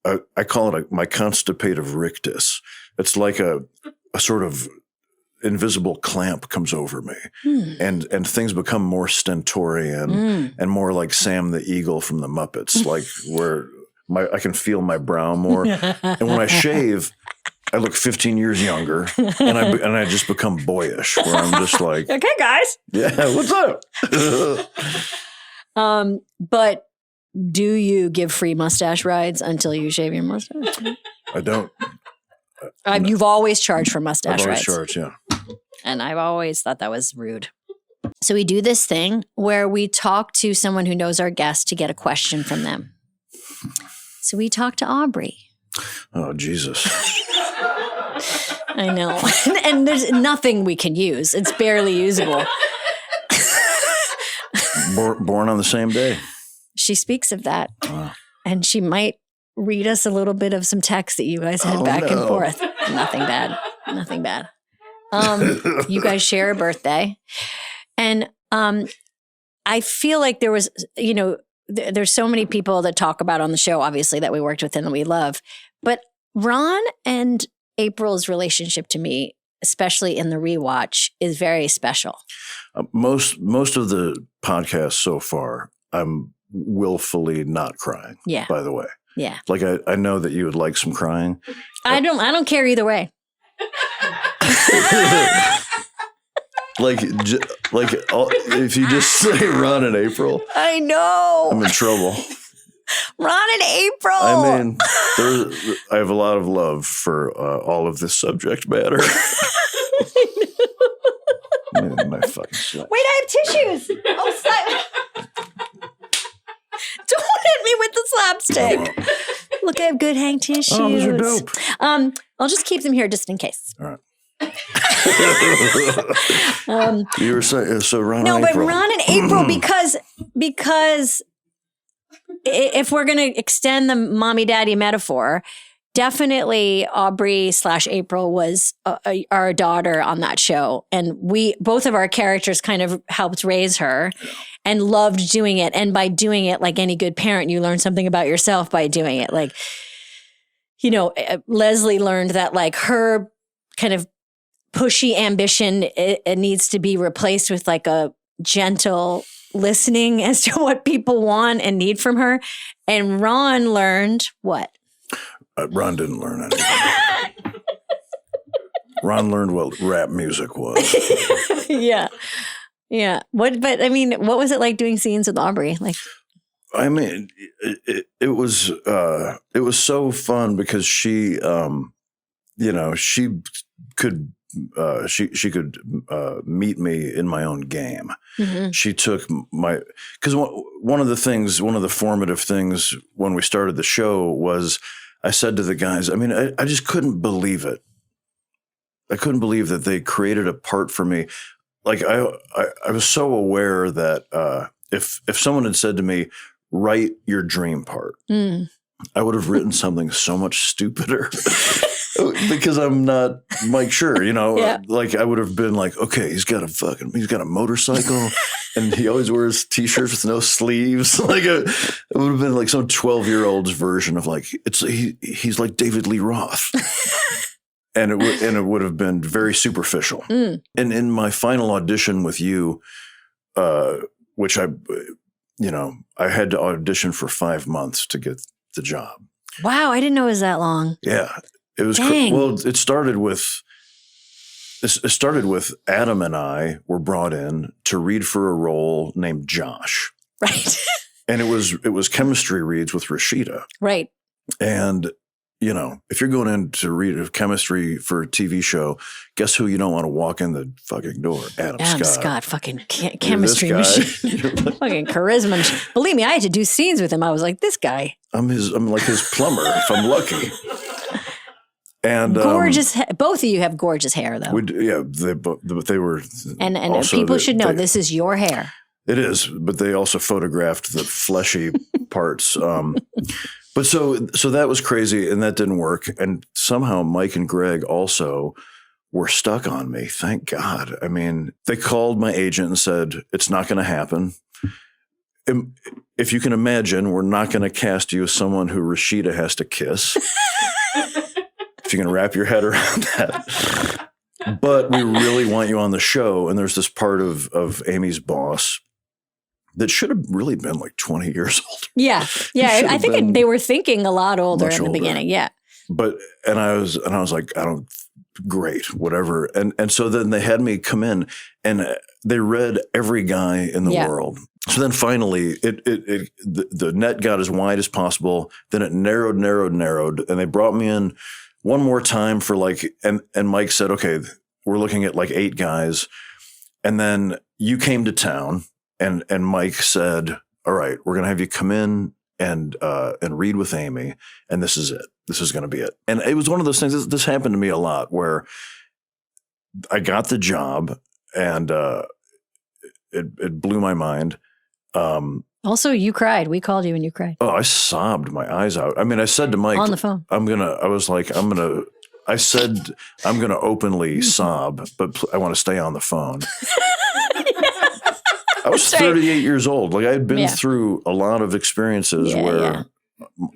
I call it my constipative rictus. It's like a sort of invisible clamp comes over me, and things become more stentorian and more like Sam the Eagle from the Muppets, like where I can feel my brow more. And when I shave, I look 15 years younger, and I just become boyish, where I'm just like, okay, guys, yeah, what's up? But do you give free mustache rides until you shave your mustache? I don't. You've always charged for mustache rides. Charged, yeah. And I've always thought that was rude. So we do this thing where we talk to someone who knows our guest to get a question from them. So we talk to Aubrey. Oh, Jesus. I know. And there's nothing we can use. It's barely usable. Born on the same day. She speaks of that. And she might read us a little bit of some text that you guys had back and forth. Nothing bad. Nothing bad. You guys share a birthday. And I feel like there was, there's so many people that talk about on the show, obviously, that we worked with and that we love. But Ron and April's relationship to me, especially in the rewatch, is very special. Most of the podcasts so far, I'm willfully not crying. Yeah. By the way. Yeah. Like I know that you would like some crying. I don't care either way. If you just say Ron and April, I know I'm in trouble. Ron and April. I mean, I have a lot of love for all of this subject matter. My fucking sweat. Wait, I have tissues. Oh, don't hit me with the slapstick. Look, I have good hang tissues. Oh, those are dope. I'll just keep them here just in case. All right. You were so Ron. No, and but April. Ron and April because if we're going to extend the mommy daddy metaphor, definitely Aubrey/April was our daughter on that show, and both of our characters kind of helped raise her and loved doing it. And by doing it, like any good parent, you learn something about yourself by doing it. Like, Leslie learned that like her kind of pushy ambition, it needs to be replaced with like a gentle listening as to what people want and need from her. And Ron learned what? Ron didn't learn anything. Ron learned what rap music was. Yeah. But what was it like doing scenes with Aubrey? Like, I mean, it was so fun because she, she could meet me in my own game. Mm-hmm. She took because one of the formative things when we started the show was I said to the guys, I mean, I just couldn't believe it. I couldn't believe that they created a part for me. Like I was so aware that if someone had said to me, write your dream part, I would have written something so much stupider because I'm not Mike Schur, Yeah. Like I would have been like, okay, he's got a motorcycle and he always wears t-shirts with no sleeves. Like it would have been like some 12-year-old's version of like, he's like David Lee Roth. And it would have been very superficial. And in my final audition with you, which I had to audition for 5 months to get the job. Wow, I didn't know it was that long. Yeah, it was. It started with Adam and I were brought in to read for a role named Josh. Right. And it was chemistry reads with Rashida. Right. And if you're going in to read chemistry for a TV show, guess who you don't want to walk in the fucking door? Adam Scott, fucking chemistry machine, fucking charisma machine. Believe me, I had to do scenes with him. I was like, this guy. I'm like his plumber if I'm lucky. And gorgeous. Both of you have gorgeous hair, though. They were. And people should know this is your hair. It is, but they also photographed the fleshy parts. But so that was crazy, and that didn't work. And somehow Mike and Greg also were stuck on me. Thank God. I mean, they called my agent and said, it's not going to happen. If you can imagine, we're not going to cast you as someone who Rashida has to kiss. If you can wrap your head around that. But we really want you on the show. And there's this part of Amy's boss that should have really been like 20 years old. Yeah. I think they were thinking a lot older in the beginning. Yeah. But, and I was like, great, whatever. And so then they had me come in and they read every guy in the world. So then finally the net got as wide as possible. Then it narrowed. And they brought me in one more time for like, and Mike said, okay, we're looking at like 8 guys. And then you came to town. And Mike said, all right, we're going to have you come in and read with Amy. And this is it. This is going to be it. And it was one of those things. This happened to me a lot where I got the job and it blew my mind. Also, you cried. We called you and you cried. Oh, I sobbed my eyes out. I mean, I said to Mike on the phone, I'm going to openly sob, but I want to stay on the phone. I was 38 years old. Like I had been through a lot of experiences where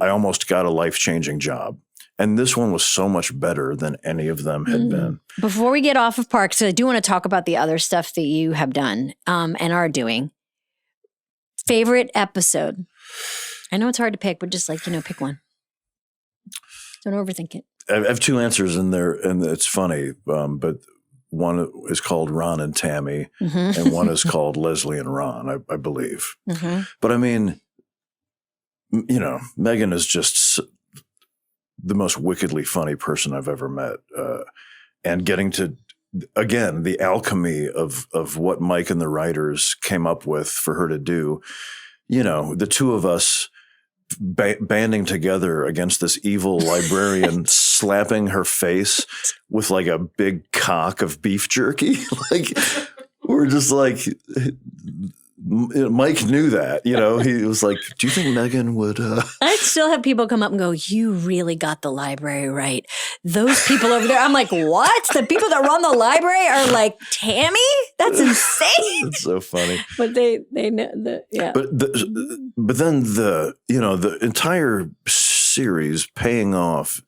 I almost got a life-changing job. And this one was so much better than any of them had been. Before we get off of Parks, I do want to talk about the other stuff that you have done and are doing. Favorite episode? I know it's hard to pick, but just pick one. Don't overthink it. I have 2 answers in there, and it's funny, but one is called Ron and Tammy, and one is called Leslie and Ron, I believe. Mm-hmm. But I mean, Megan is just the most wickedly funny person I've ever met. And getting to, again, the alchemy of what Mike and the writers came up with for her to do. The two of us banding together against this evil librarian, slapping her face with like a big cock of beef jerky. Like, we're just like, Mike knew that, you know, he was like, do you think Megan would, I still have people come up and go, you really got the library right. Those people over there, I'm like, what? The people that run the library are like, Tammy? That's insane. It's so funny. But they know yeah. But then the entire series paying off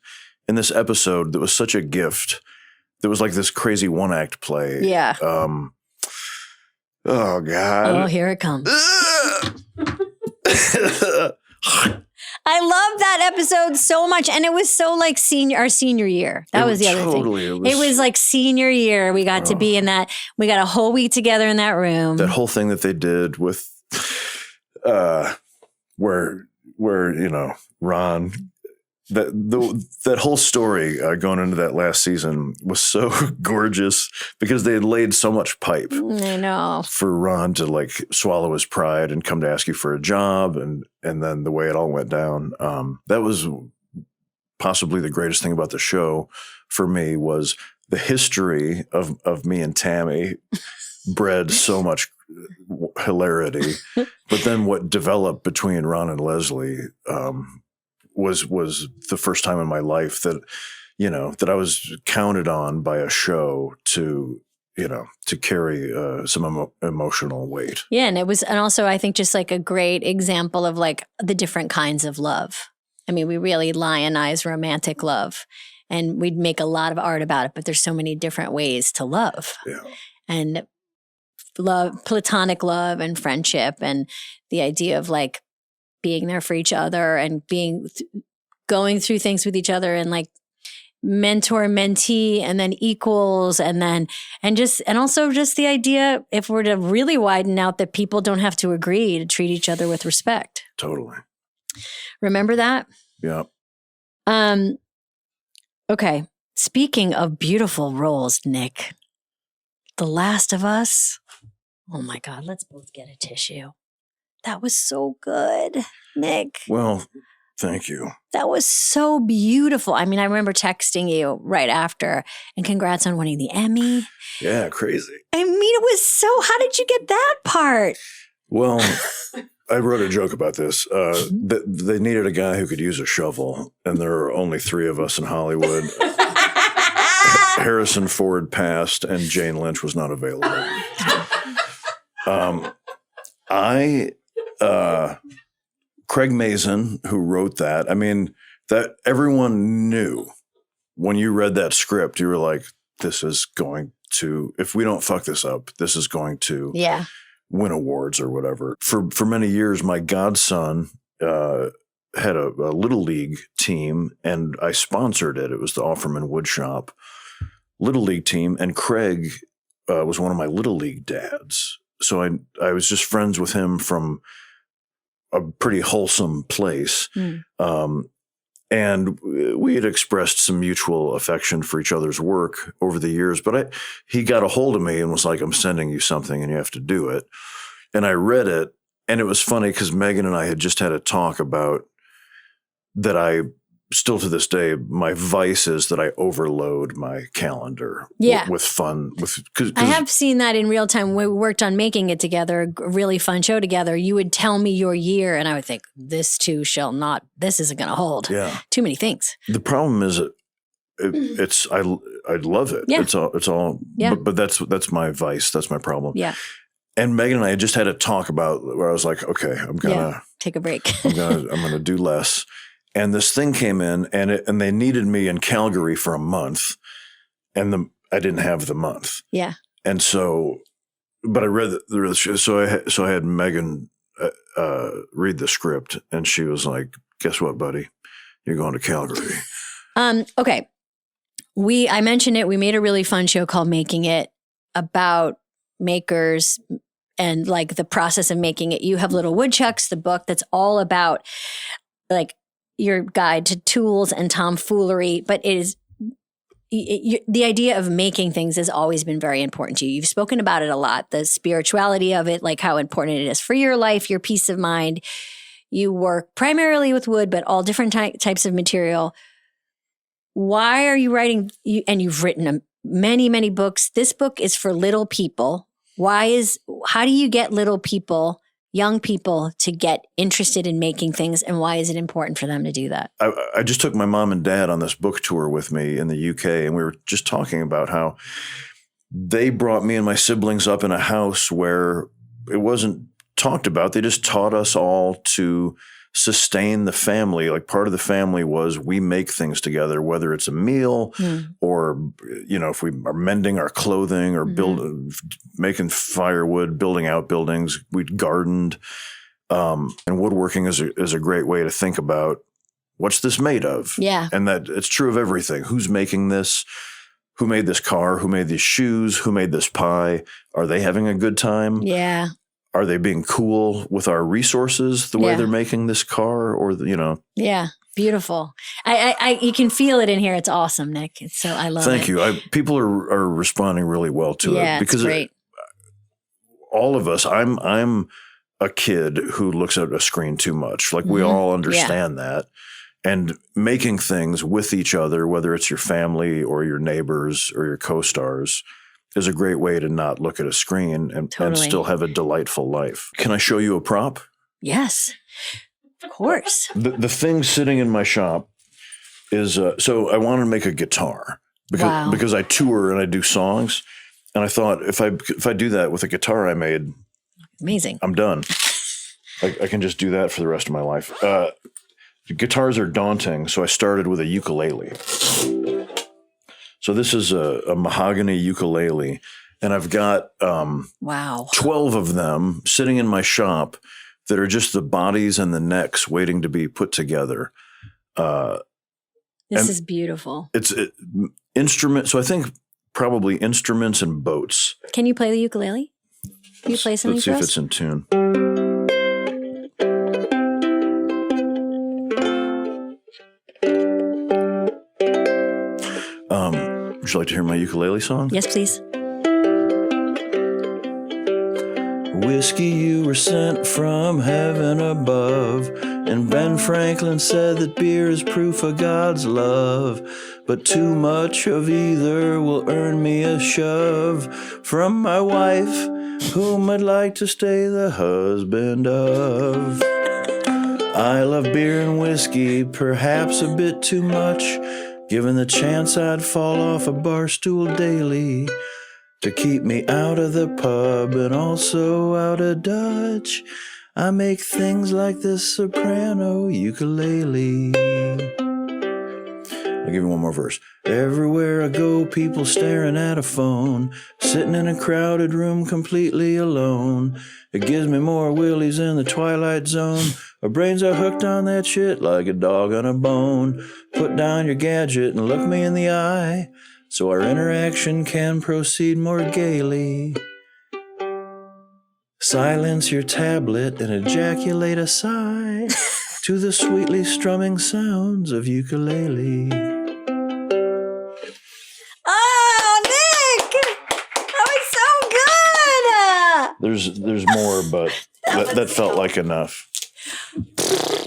in this episode that was such a gift. That was like this crazy one act play. Yeah. Oh God. Oh, here it comes. I love that episode so much. And it was so like our senior year. That was the other thing. It was like senior year. We got to be in that. We got a whole week together in that room. That whole thing that they did with where Ron, that whole story going into that last season was so gorgeous because they had laid so much pipe. I know. For Ron to like swallow his pride and come to ask you for a job, and then the way it all went down. That was possibly the greatest thing about the show for me was the history of me and Tammy bred so much hilarity, but then what developed between Ron and Leslie was the first time in my life that, that I was counted on by a show to carry some emotional weight. Yeah. And also I think just like a great example of like the different kinds of love. I mean, we really lionize romantic love and we'd make a lot of art about it, but there's so many different ways to love. Yeah. And love, platonic love and friendship and the idea of like, being there for each other and going through things with each other and like mentor, mentee, and then equals. And also just the idea, if we're to really widen out, that people don't have to agree to treat each other with respect. Totally. Remember that? Yeah. Okay. Speaking of beautiful roles, Nick, The Last of Us. Oh my God, let's both get a tissue. That was so good, Nick. Well, thank you. That was so beautiful. I mean, I remember texting you right after, and congrats on winning the Emmy. Yeah, crazy. I mean, it was so, how did you get that part? Well, I wrote a joke about this. They needed a guy who could use a shovel, and there are only 3 of us in Hollywood. Harrison Ford passed, and Jane Lynch was not available. Craig Mazin, who wrote that, I mean, that everyone knew when you read that script, you were like, this is going to, if we don't fuck this up, this is going to win awards or whatever. For many years, my godson had a Little League team, and I sponsored it. It was the Offerman Woodshop Little League team, and Craig was one of my Little League dads. So I was just friends with him from a pretty wholesome place. And we had expressed some mutual affection for each other's work over the years. But he got a hold of me and was like, I'm sending you something and you have to do it. And I read it. And it was funny because Megan and I had just had a talk about that I still to this day, my vice is that I overload my calendar with fun. Cause I have seen that in real time. When we worked on making it together, a really fun show together, you would tell me your year and I would think, this too shall not, this isn't going to hold. Yeah. Too many things. The problem is I love it. Yeah. It's all, but that's my vice. That's my problem. Yeah. And Megan and I had just had a talk about where I was like, okay, I'm going to take a break. I'm going to do less. And this thing came in, and they needed me in Calgary for a month, and I didn't have the month. Yeah. And so, but I read so I had Megan read the script, and she was like, "Guess what, buddy? You're going to Calgary." Okay. I mentioned it. We made a really fun show called Making It about makers and like the process of making it. You have Little Woodchucks, the book that's all about like your guide to tools and tomfoolery, but it is the idea of making things has always been very important to you. You've spoken about it a lot, the spirituality of it, like how important it is for your life, your peace of mind, You work primarily with wood, but all different types of material. Why are you writing? And you've written many, many books. This book is for little people. How do you get little people, young people, to get interested in making things, and why is it important for them to do that? I just took my mom and dad on this book tour with me in the UK, and we were just talking about how they brought me and my siblings up in a house where it wasn't talked about. They just taught us all to sustain the family. Like, part of the family was we make things together, whether it's a meal or, if we are mending our clothing or making firewood, building outbuildings, we gardened. And woodworking is a great way to think about what's this made of? Yeah. And that it's true of everything. Who's making this? Who made this car? Who made these shoes? Who made this pie? Are they having a good time? Yeah. Are they being cool with our resources the way they're making this car, or Yeah, beautiful. I you can feel it in here. It's awesome, Nick. I love it. Thank you. People are responding really well to it because it's great. All of us. I'm a kid who looks at a screen too much. Like, we all understand that, and making things with each other, whether it's your family or your neighbors or your co-stars, is a great way to not look at a screen and still have a delightful life. Can I show you a prop? Yes, of course. The thing sitting in my shop is, so I wanted to make a guitar because I tour and I do songs. And I thought, if I do that with a guitar I made, amazing, I'm done. I can just do that for the rest of my life. Guitars are daunting, so I started with a ukulele. So this is a mahogany ukulele, and I've got 12 of them sitting in my shop that are just the bodies and the necks waiting to be put together. This is beautiful. It's instrument. So I think probably instruments and boats. Can you play the ukulele? Can you play something Let's see for if us? it's in tune. Would you like to hear my ukulele song? Yes, please. Whiskey, you were sent from heaven above, and Ben Franklin said that beer is proof of God's love, but too much of either will earn me a shove from my wife, whom I'd like to stay the husband of. I love beer and whiskey, perhaps a bit too much. Given the chance, I'd fall off a bar stool daily to keep me out of the pub and also out of Dutch. I make things like this soprano ukulele. I'll give you one more verse. Everywhere I go, people staring at a phone, sitting in a crowded room completely alone. It gives me more willies in the twilight zone. Our brains are hooked on that shit like a dog on a bone. Put down your gadget and look me in the eye, so our interaction can proceed more gaily. Silence your tablet and ejaculate a sigh to the sweetly strumming sounds of ukulele. Oh, Nick! That was so good! There's more, but that felt like enough.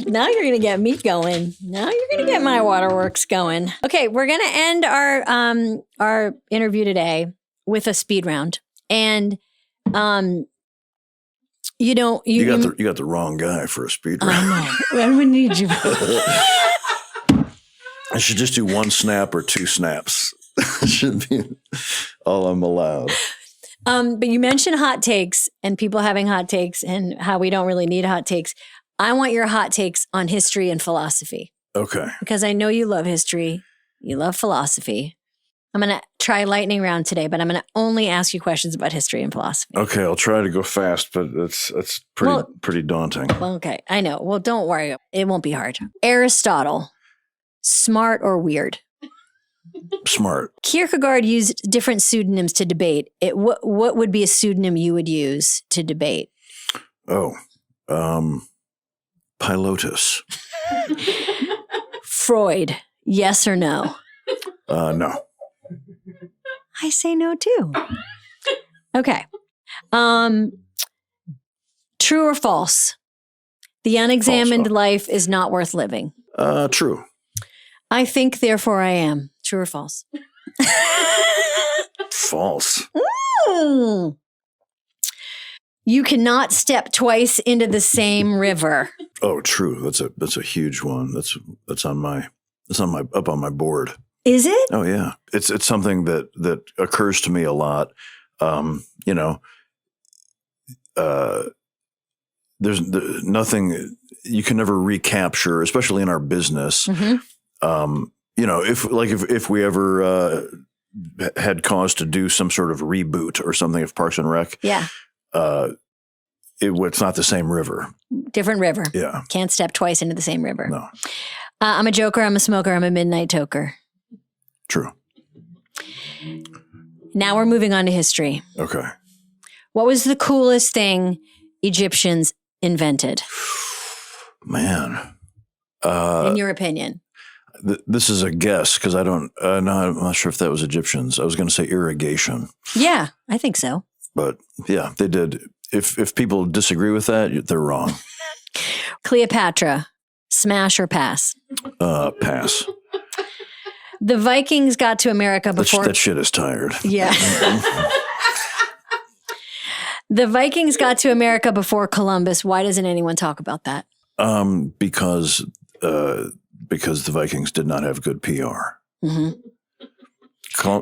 Now you're going to get me going. Now you're going to get my waterworks going. Okay, we're going to end our interview today with a speed round. And you got the wrong guy for a speed round. I know. I would need you. I should just do one snap or two snaps. Should be all I'm allowed. But you mentioned hot takes and people having hot takes and how we don't really need hot takes. I want your hot takes on history and philosophy. Okay. Because I know you love history. You love philosophy. I'm going to try lightning round today, but I'm going to only ask you questions about history and philosophy. Okay, I'll try to go fast, but it's pretty daunting. Well, okay, I know. Well, don't worry. It won't be hard. Aristotle, smart or weird? Smart. Kierkegaard used different pseudonyms to debate. What would be a pseudonym you would use to debate? Oh, Pilotus. Freud, yes or no? No. I say no too. Okay. True or false? The unexamined life is not worth living. True. I think, therefore I am. True or false? False. Mm. You cannot step twice into the same river. Oh, true. That's a huge one. That's on my up on my board. Is it? Oh yeah. It's something that occurs to me a lot. There's nothing you can never recapture, especially in our business. Mm-hmm. If we ever had cause to do some sort of reboot or something of Parks and Rec, yeah, it's not the same river. Different river. Yeah, can't step twice into the same river. No, I'm a joker. I'm a smoker. I'm a midnight toker. True. Now we're moving on to history. Okay. What was the coolest thing Egyptians invented? Man. In your opinion? This is a guess because I'm not sure if that was Egyptians. I was going to say irrigation. Yeah, I think so. But yeah, they did. If people disagree with that, they're wrong. Cleopatra, smash or pass? Pass. The Vikings got to America before... That shit is tired. Yeah. The Vikings got to America before Columbus. Why doesn't anyone talk about that? Because the Vikings did not have good PR. Mm-hmm.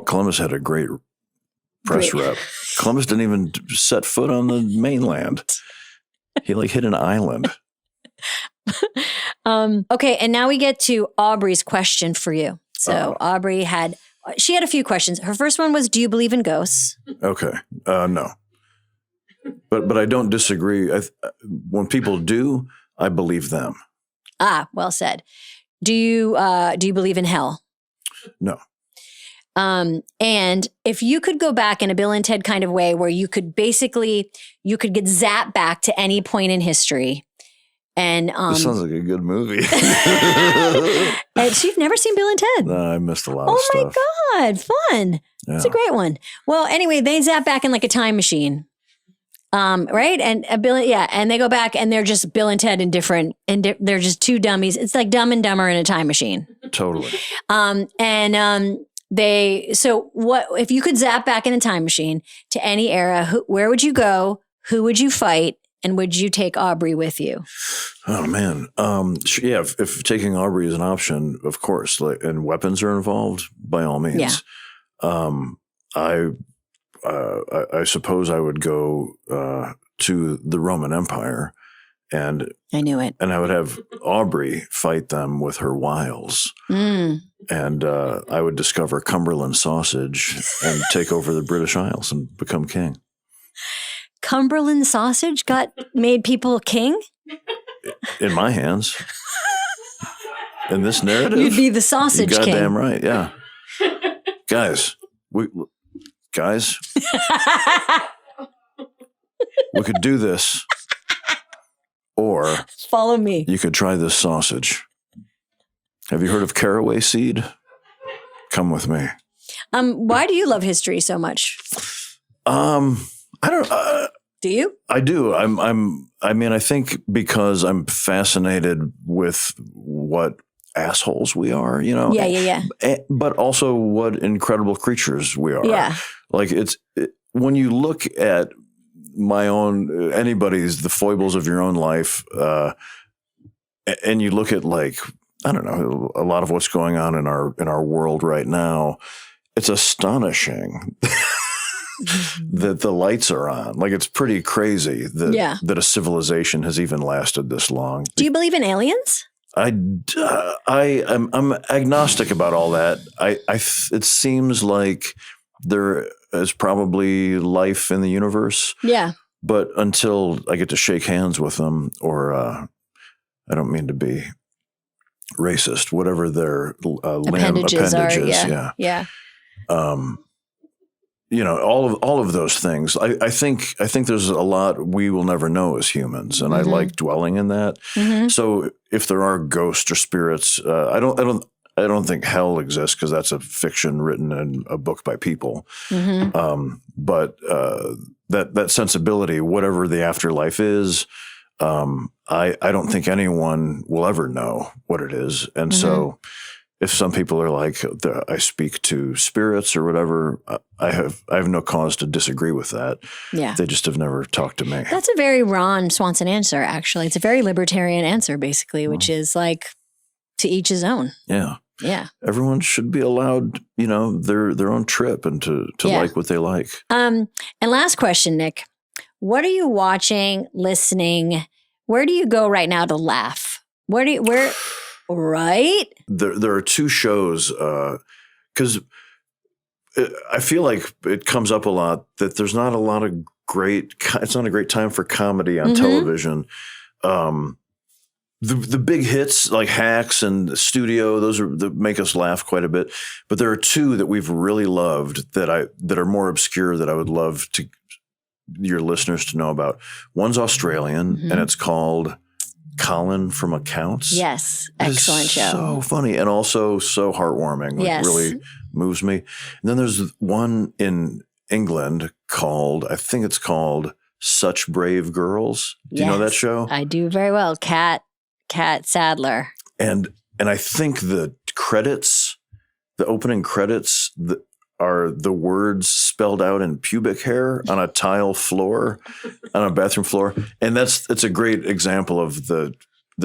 Columbus had a great press rep. Columbus didn't even set foot on the mainland. He hit an island. Okay, and now we get to Aubrey's question for you. So Aubrey had a few questions. Her first one was, do you believe in ghosts? Okay. No. But I don't disagree. When people do, I believe them. Ah, well said. Do you believe in hell? No. And if you could go back in a Bill and Ted kind of way where you could get zapped back to any point in history. And this sounds like a good movie. And so you've never seen Bill and Ted? No, I missed a lot of stuff. Oh my God, fun. Yeah. It's a great one. Well, anyway, they zap back in like a time machine. Right? And and they go back and they're just Bill and Ted they're just two dummies. It's like Dumb and Dumber in a time machine. Totally. So what if you could zap back in a time machine to any era, where would you go? Who would you fight? And would you take Aubrey with you? Oh man. Yeah. If taking Aubrey is an option, of course, and weapons are involved, by all means. Yeah. I suppose I would go to the Roman Empire, and I knew it. And I would have Aubrey fight them with her wiles, and I would discover Cumberland sausage and take over the British Isles and become king. Cumberland sausage made people king? In my hands. In this narrative, you'd be the sausage king. Goddamn right, yeah. Guys, we could do this, or follow me. You could try this sausage. Have you heard of caraway seed? Come with me. Why do you love history so much? I don't. Do you? I do. I think because I'm fascinated with what assholes we are, Yeah. But also what incredible creatures we are. Yeah. When you look at the foibles of your own life, and you look at I don't know, a lot of what's going on in our world right now, it's astonishing that the lights are on. It's pretty crazy that a civilization has even lasted this long. Do you believe in aliens? I'm agnostic about all that. It seems like there is probably life in the universe. Yeah. But until I get to shake hands with them, or I don't mean to be racist, whatever their appendages are. Yeah. All of those things. I think there's a lot we will never know as humans, and I like dwelling in that. Mm-hmm. So if there are ghosts or spirits, I don't think hell exists because that's a fiction written in a book by people. Mm-hmm. But that sensibility, whatever the afterlife is, I don't think anyone will ever know what it is. And so if some people are like, I speak to spirits or whatever, I have no cause to disagree with that. Yeah. They just have never talked to me. That's a very Ron Swanson answer, actually. It's a very libertarian answer, basically, which is like to each his own. Yeah. Yeah. Everyone should be allowed, their own trip and to like what they like. And last question, Nick. What are you watching, listening? Where do you go right now to laugh? Right? There are two shows, because I feel like it comes up a lot that there's not a lot of it's not a great time for comedy on television. The big hits like Hacks and Studio, those that make us laugh quite a bit. But there are two that we've really loved that are more obscure that I would love to your listeners to know about. One's Australian and it's called Colin from Accounts. Yes. Excellent show. So funny and also so heartwarming. Like really moves me. And then there's one in England I think it's called Such Brave Girls. Do you know that show? I do very well. Kat Sadler. And I think the opening credits are the words spelled out in pubic hair on a tile floor, on a bathroom floor. And it's a great example of the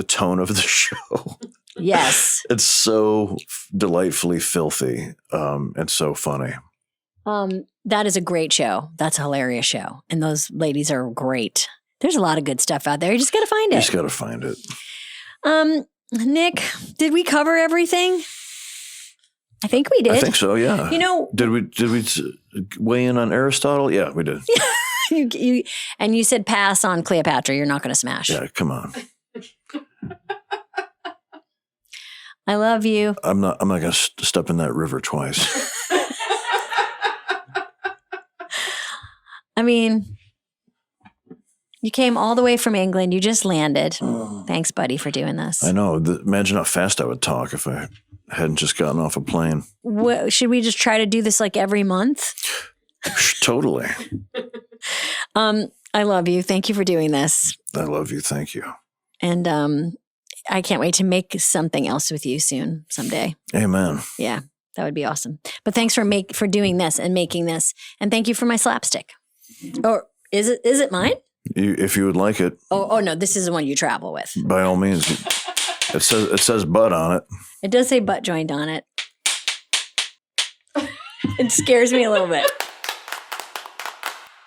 tone of the show. Yes. It's so delightfully filthy and so funny. That is a great show. That's a hilarious show. And those ladies are great. There's a lot of good stuff out there. You just got to find it. You just got to find it. Nick, did we cover everything? I think we did. I think so, yeah. Did we weigh in on Aristotle? Yeah, we did. And you said pass on Cleopatra. You're not going to smash. Yeah, come on. I love you. I'm not going to step in that river twice. I mean, you came all the way from England. You just landed. Thanks, buddy, for doing this. I know. Imagine how fast I would talk if I hadn't just gotten off a plane. Should we just try to do this like every month? Totally. I love you. Thank you for doing this. I love you. Thank you. And I can't wait to make something else with you soon, someday. Amen. Yeah, that would be awesome. But thanks for doing this and making this. And thank you for my slapstick. Or is it mine? If you would like it. Oh no, this is the one you travel with. By all means. It says butt on it. It does say butt joint on it. It scares me a little bit.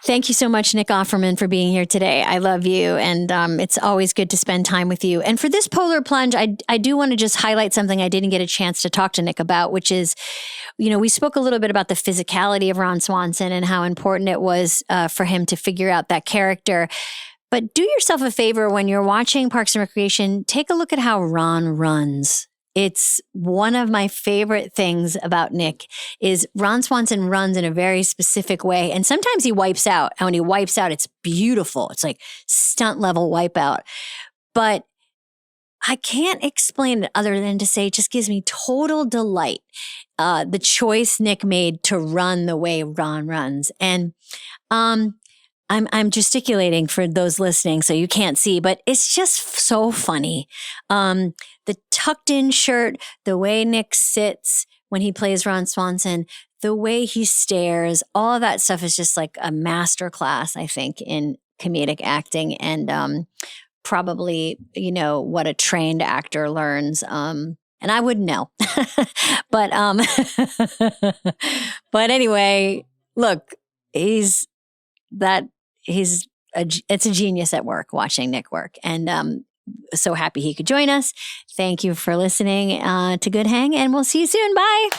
Thank you so much, Nick Offerman, for being here today. I love you, and it's always good to spend time with you. And for this Polar Plunge, I do want to just highlight something I didn't get a chance to talk to Nick about, which is, we spoke a little bit about the physicality of Ron Swanson and how important it was for him to figure out that character. But do yourself a favor when you're watching Parks and Recreation, take a look at how Ron runs. It's one of my favorite things about Nick is Ron Swanson runs in a very specific way. And sometimes he wipes out. And when he wipes out, it's beautiful. It's like stunt level wipeout. But I can't explain it other than to say it just gives me total delight. The choice Nick made to run the way Ron runs. And I'm gesticulating for those listening, so you can't see, but it's just so funny. The tucked in shirt, the way Nick sits when he plays Ron Swanson, the way he stares, all of that stuff is just like a masterclass, I think, in comedic acting and probably, what a trained actor learns. And I wouldn't know. But anyway, look, it's a genius at work watching Nick work. And so happy he could join us. Thank you for listening to Good Hang, and we'll see you soon. Bye.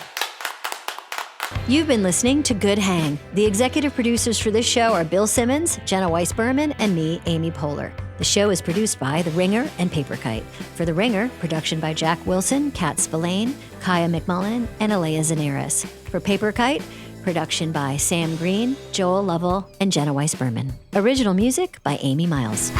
You've been listening to Good Hang. The executive producers for this show are Bill Simmons, Jenna Weiss-Berman, and me, Amy Poehler. The show is produced by The Ringer and Paper Kite. For The Ringer, production by Jack Wilson, Kat Spillane, Kaya McMullen, and Aleya Zenieris. For Paper Kite, production by Sam Green, Joel Lovell, and Jenna Weiss-Berman. Original music by Amy Miles.